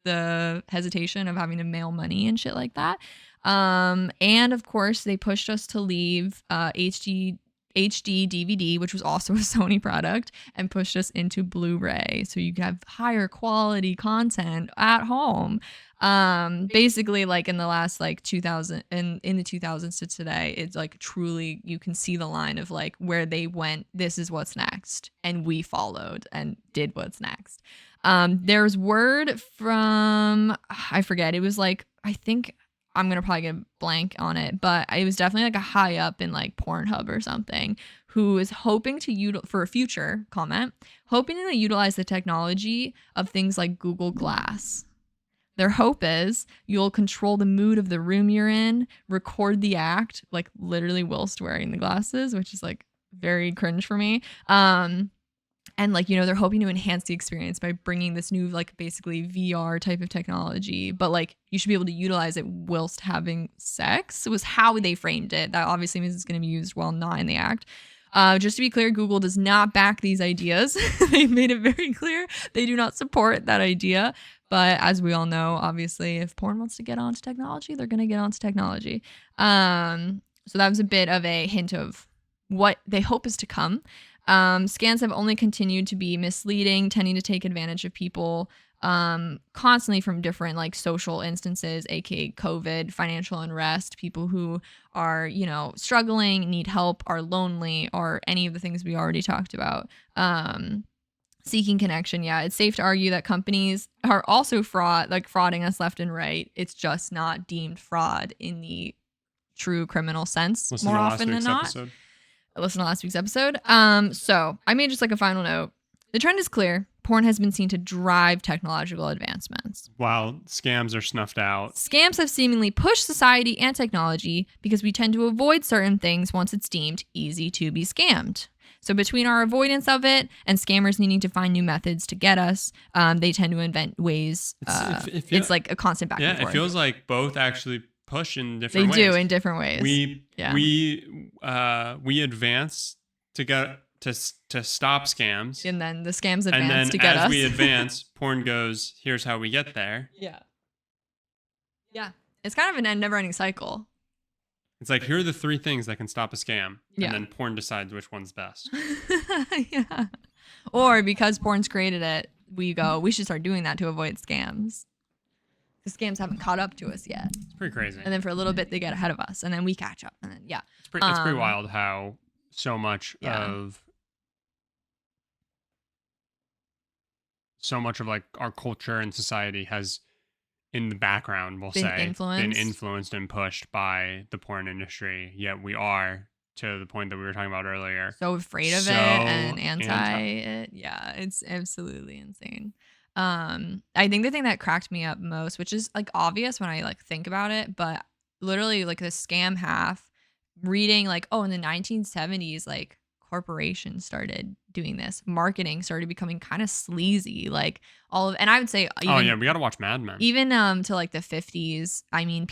the hesitation of having to mail money and shit like that. And of course, they pushed us to leave HD DVD, which was also a Sony product, and pushed us into Blu-ray, so you can have higher quality content at home. Basically, like in the last like 2000 and in the 2000s to today, it's like truly you can see the line of like where they went. This is what's next, and we followed and did what's next. There's word from I forget. It was like I think. I'm going to probably get a blank on it, but it was definitely like a high up in like Pornhub or something who is hoping to for a future comment, hoping to utilize the technology of things like Google Glass. Their hope is you'll control the mood of the room you're in, record the act, like literally whilst wearing the glasses, which is like very cringe for me. And like, you know, they're hoping to enhance the experience by bringing this new, like basically VR type of technology, but like you should be able to utilize it whilst having sex. It was how they framed it. That obviously means it's going to be used while not in the act. Just to be clear, Google does not back these ideas. They've made it very clear they do not support that idea. But as we all know, obviously, if porn wants to get onto technology, they're going to get onto technology. So that was a bit of a hint of what they hope is to come. Scans have only continued to be misleading, tending to take advantage of people constantly from different like social instances, aka COVID, financial unrest, people who are, you know, struggling, need help, are lonely, or any of the things we already talked about. Seeking connection. Yeah, it's safe to argue that companies are also frauding us left and right. It's just not deemed fraud in the true criminal sense more often than not. Listen to last week's episode. So I made just like a final note. The trend is clear. Porn has been seen to drive technological advancements. While scams are snuffed out. Scams have seemingly pushed society and technology because we tend to avoid certain things once it's deemed easy to be scammed. So between our avoidance of it and scammers needing to find new methods to get us, they tend to invent ways. It's like a constant back and forth. Yeah, it feels like both actually push in different ways. They do in different ways. We advance to get to stop scams, and then the scams advance to get us. And then as we advance, porn goes, here's how we get there. Yeah, it's kind of a never-ending cycle. It's like, here are the 3 things that can stop a scam, and then porn decides which one's best. Yeah, or because porn's created it, we should start doing that to avoid scams. The scams haven't caught up to us yet. It's pretty crazy. And then for a little bit, they get ahead of us, and then we catch up, and then it's pretty wild how so much of like our culture and society has in the background, been influenced and pushed by the porn industry. Yet we are, to the point that we were talking about earlier, so afraid of it and anti it. Yeah, it's absolutely insane. I think the thing that cracked me up most, which is like obvious when I like think about it, but literally like the scam half, reading like, oh, in the 1970s, like corporations started doing this. Marketing started becoming kind of sleazy, like and I would say even, we gotta watch Mad Men. Even to like the 50s. I mean,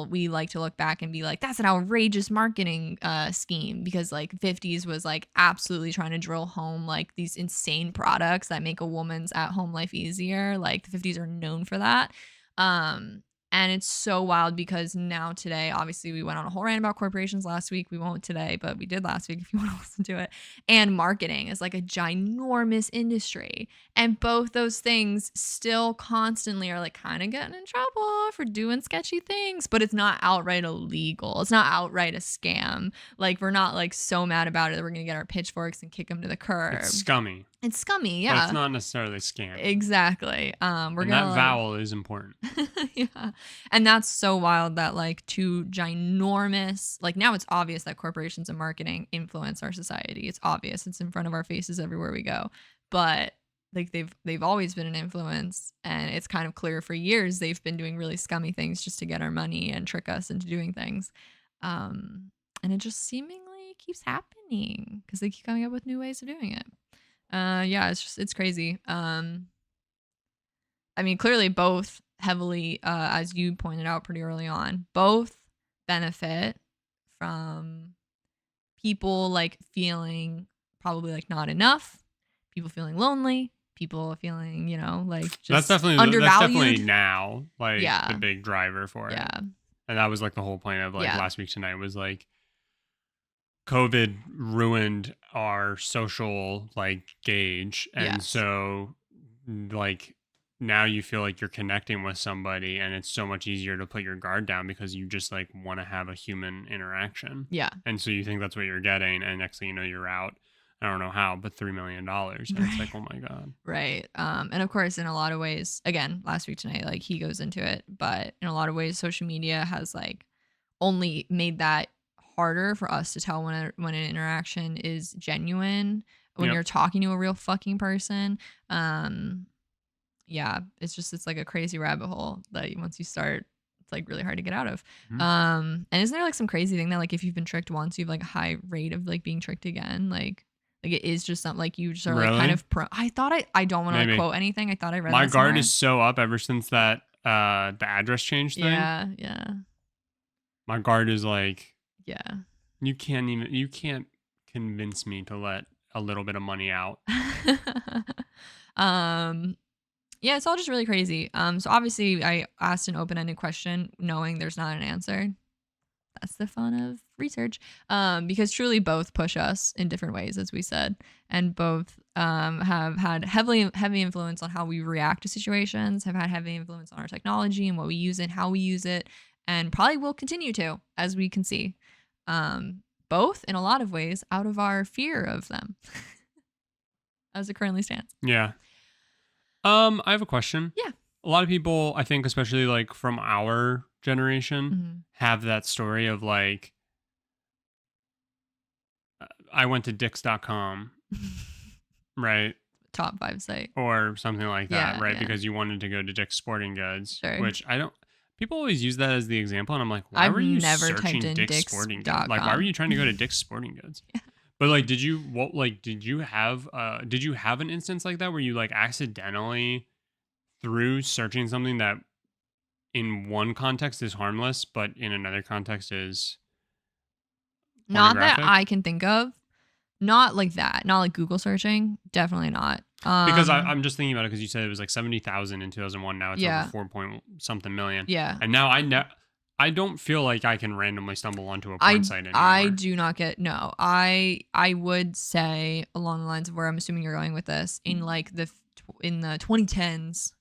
we like to look back and be like, that's an outrageous marketing scheme, because like 50s was like absolutely trying to drill home like these insane products that make a woman's at-home life easier. Like the 50s are known for that. And it's so wild because now today, obviously we went on a whole rant about corporations last week. We won't today, but we did last week if you want to listen to it. And marketing is like a ginormous industry. And both those things still constantly are like kind of getting in trouble for doing sketchy things, but it's not outright illegal. It's not outright a scam. Like we're not like so mad about it that we're going to get our pitchforks and kick them to the curb. It's scummy. It's scummy, yeah. But it's not necessarily scam. Exactly. That vowel is important. Yeah. And that's so wild that like 2 ginormous, like now it's obvious that corporations and marketing influence our society. It's obvious. It's in front of our faces everywhere we go. But like they've always been an influence, and it's kind of clear for years they've been doing really scummy things just to get our money and trick us into doing things. And it just seemingly keeps happening because they keep coming up with new ways of doing it. It's crazy. I mean, clearly both heavily, as you pointed out pretty early on, both benefit from people like feeling probably like not enough, people feeling lonely, people feeling, you know, like just undervalued. That's definitely now like the big driver for it. Yeah. And that was like the whole point of like last week tonight was like COVID ruined our social like gauge. And so like now you feel like you're connecting with somebody and it's so much easier to put your guard down because you just like want to have a human interaction. Yeah. And so you think that's what you're getting. And next thing you know, you're out. I don't know how, but $3 million. And it's like, oh my God. Right. And of course, in a lot of ways, again, last week tonight, like he goes into it, but in a lot of ways, social media has like only made that harder for us to tell when an interaction is genuine, when you're talking to a real fucking person. Yeah, it's like a crazy rabbit hole that once you start, it's like really hard to get out of. Mm-hmm. And isn't there like some crazy thing that like if you've been tricked once, you have like a high rate of like being tricked again? Like it is just something like you just are like kind of I thought I don't want to like quote anything. I thought I read my that guard is so up ever since that the address change thing. Yeah. My guard is like you can't convince me to let a little bit of money out. Yeah, it's all just really crazy. So obviously I asked an open-ended question knowing there's not an answer. That's the fun of research. Because truly both push us in different ways, as we said, and both have had heavy influence on how we react to situations, have had heavy influence on our technology and what we use and how we use it, and probably will continue to, as we can see. Both in a lot of ways out of our fear of them as it currently stands. Yeah. I have a question. Yeah. A lot of people, I think, especially like from our generation, have that story of like, I went to dicks.com, right? Top 5 site. Or something like that, right? Yeah. Because you wanted to go to Dick's Sporting Goods, which I don't. People always use that as the example, and I'm like, why were you searching Dick's Sporting Goods? Like, why were you trying to go to Dick's Sporting Goods? Yeah. But like, did you have an instance like that where you like accidentally through searching something that in one context is harmless, but in another context is not that I can think of, not like that, not like Google searching, definitely not. Because I'm just thinking about it because you said it was like 70,000 in 2001. Now it's over 4-point-something million. Yeah. And now I don't feel like I can randomly stumble onto a porn site anymore. I do not get I would say along the lines of where I'm assuming you're going with this in like in the 2010s,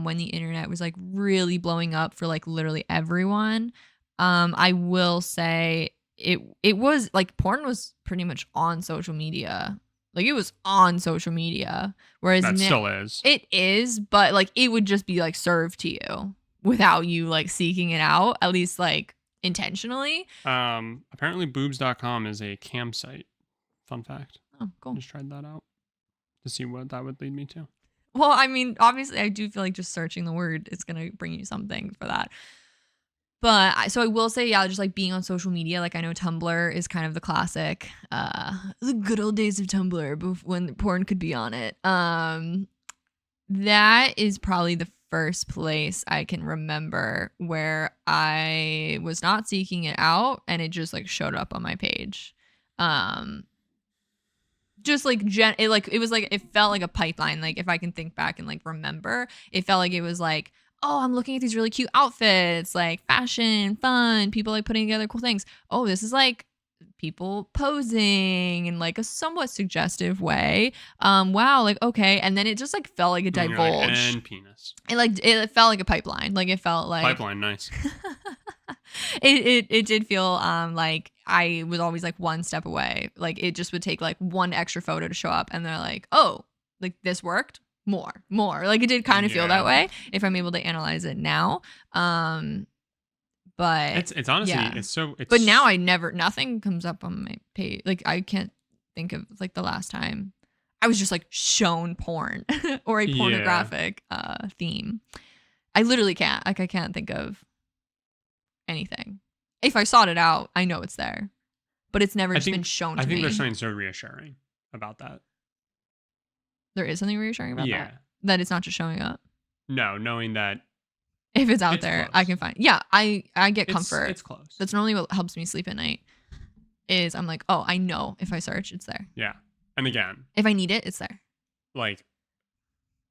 when the internet was like really blowing up for like literally everyone. I will say it was like porn was pretty much on social media. Like it was on social media, whereas that still is. It is, but like it would just be like served to you without you like seeking it out, at least like intentionally. Apparently boobs.com is a cam site. Fun fact. Oh, cool. Just tried that out to see what that would lead me to. Well, I mean, obviously I do feel like just searching the word, it's going to bring you something for that. But so I will say, yeah, just like being on social media, like I know Tumblr is kind of the classic, the good old days of Tumblr when porn could be on it. That is probably the first place I can remember where I was not seeking it out and it just like showed up on my page. Just like it felt like a pipeline. Like if I can think back and like remember, it felt like it was like, oh, I'm looking at these really cute outfits, like fashion, fun, people like putting together cool things. Oh, this is like people posing in like a somewhat suggestive way. Wow, like okay, and then it just like felt like a divulge. And penis. It felt like a pipeline. Like it felt like pipeline, nice. It did feel like I was always like one step away. Like it just would take like one extra photo to show up, and they're like, oh, like this worked. More. Like it did kind of feel that way if I'm able to analyze it now. But it's honestly, but now nothing comes up on my page. Like I can't think of like the last time I was just like shown porn or a pornographic theme. I literally can't. Like I can't think of anything. If I sought it out, I know it's there. But it's never been shown to me. I think there's something so reassuring about that. There is something reassuring about that? That it's not just showing up? No, knowing that if it's out there, close. I can find. Yeah, I get comfort. It's close. That's normally what helps me sleep at night. Is I'm like, oh, I know if I search, it's there. Yeah, and again, if I need it, it's there. Like,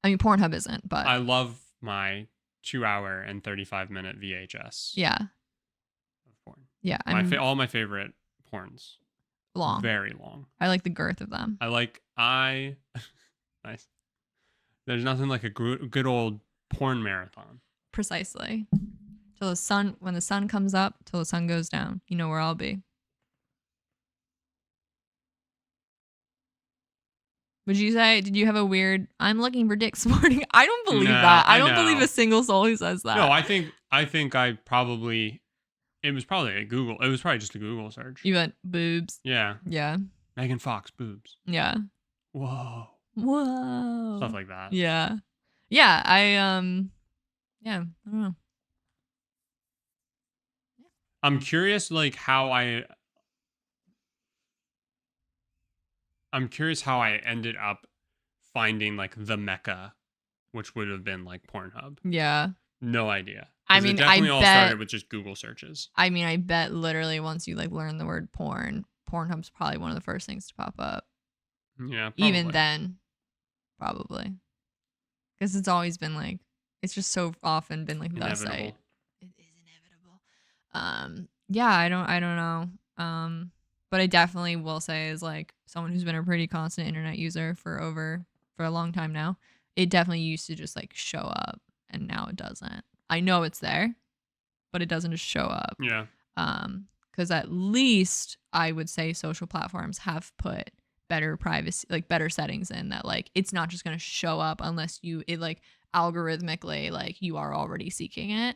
I mean, Pornhub isn't, but I love my 2-hour and 35-minute VHS. Yeah. Yeah. All my favorite porns. Long. Very long. I like the girth of them. Nice. There's nothing like a good old porn marathon. Precisely. When the sun comes up, till the sun goes down. You know where I'll be. Would you say, did you have a weird, I'm looking for Dick's morning? I don't believe that. I don't believe a single soul who says that. No, I think it was probably just a Google search. You went boobs. Yeah. Yeah. Megan Fox boobs. Yeah. Whoa. Stuff like that. Yeah. Yeah. I don't know. I'm curious, like, how I ended up finding, like, the Mecca, which would have been, like, Pornhub. Yeah. No idea. I mean, it definitely all started with just Google searches. I mean, I bet literally once you, like, learn the word porn, Pornhub's probably one of the first things to pop up. Yeah, probably. Even then, probably. Because it's always been, like, it's just so often been, like, the site. It is inevitable. Yeah, I don't know. But I definitely will say, as like someone who's been a pretty constant internet user for a long time now, it definitely used to just like show up, and now it doesn't. I know it's there, but it doesn't just show up. Yeah. Because at least I would say social platforms have put better privacy, like better settings in that, like it's not just gonna show up unless it like algorithmically like you are already seeking it.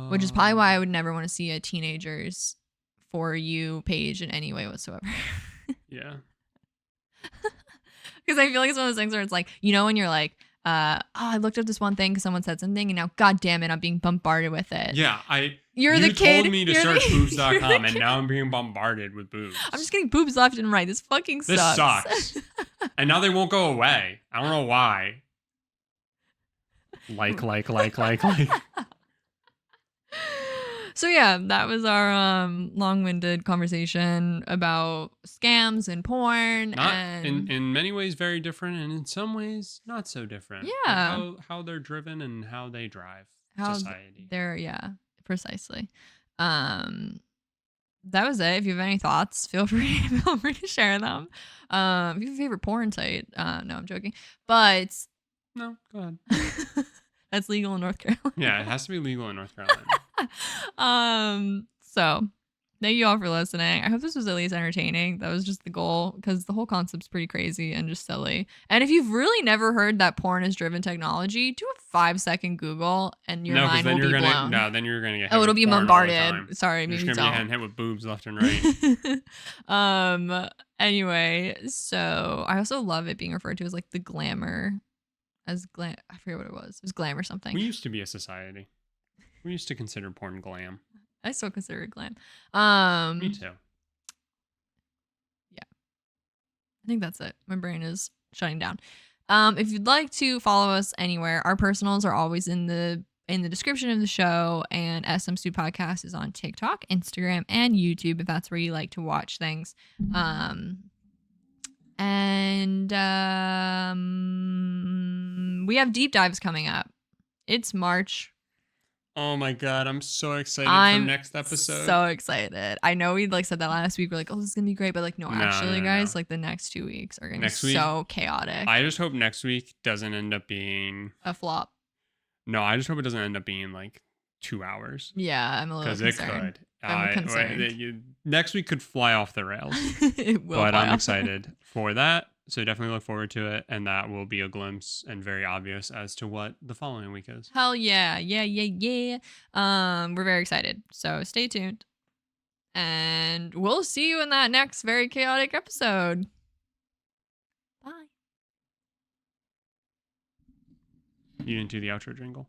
Which is probably why I would never want to see a teenager's For You page in any way whatsoever. Yeah. Because I feel like it's one of those things where it's like, you know, when you're like, I looked up this one thing because someone said something, and now, god damn it, I'm being bombarded with it. Yeah, you told me to search boobs.com, and now I'm being bombarded with boobs. I'm just getting boobs left and right. This fucking sucks. This sucks. And now they won't go away. I don't know why. Like. So yeah, that was our long-winded conversation about scams and porn. In many ways very different, and in some ways not so different. Yeah. Like how they're driven and how they drive society. Precisely. That was it. If you have any thoughts, feel free to share them. If you have a favorite porn site, no, I'm joking. But no, go ahead. That's legal in North Carolina. Yeah, it has to be legal in North Carolina. So thank you all for listening. I hope this was at least entertaining. That was just the goal, because the whole concept's pretty crazy and just silly. And if you've really never heard that porn is driven technology, do a 5-second Google and your mind will be blown. No, then you're gonna get hit it'll with be porn bombarded. Sorry, you're maybe just gonna be hit with boobs left and right. Anyway, so I also love it being referred to as like the Glamour. I forget what it was. It was glam or something. We used to be a society. We used to consider porn glam. I still consider it glam. Me too. Yeah. I think that's it. My brain is shutting down. If you'd like to follow us anywhere, our personals are always in the description of the show, and SMSoup podcast is on TikTok, Instagram, and YouTube if that's where you like to watch things. And we have deep dives coming up. It's March. Oh my god, I'm so excited for next episode. So excited. I know we like said that last week. We're like, oh, this is gonna be great, but like, no, actually, guys, like the next 2 weeks are gonna be so chaotic. I just hope next week doesn't end up being a flop. No, I just hope it doesn't end up being like 2 hours. Yeah, I'm a little concerned. Because it could. I'm concerned. Next week could fly off the rails. It will. But I'm excited for that. So definitely look forward to it. And that will be a glimpse and very obvious as to what the following week is. Hell yeah. Yeah. We're very excited. So stay tuned. And we'll see you in that next very chaotic episode. Bye. You didn't do the outro jingle.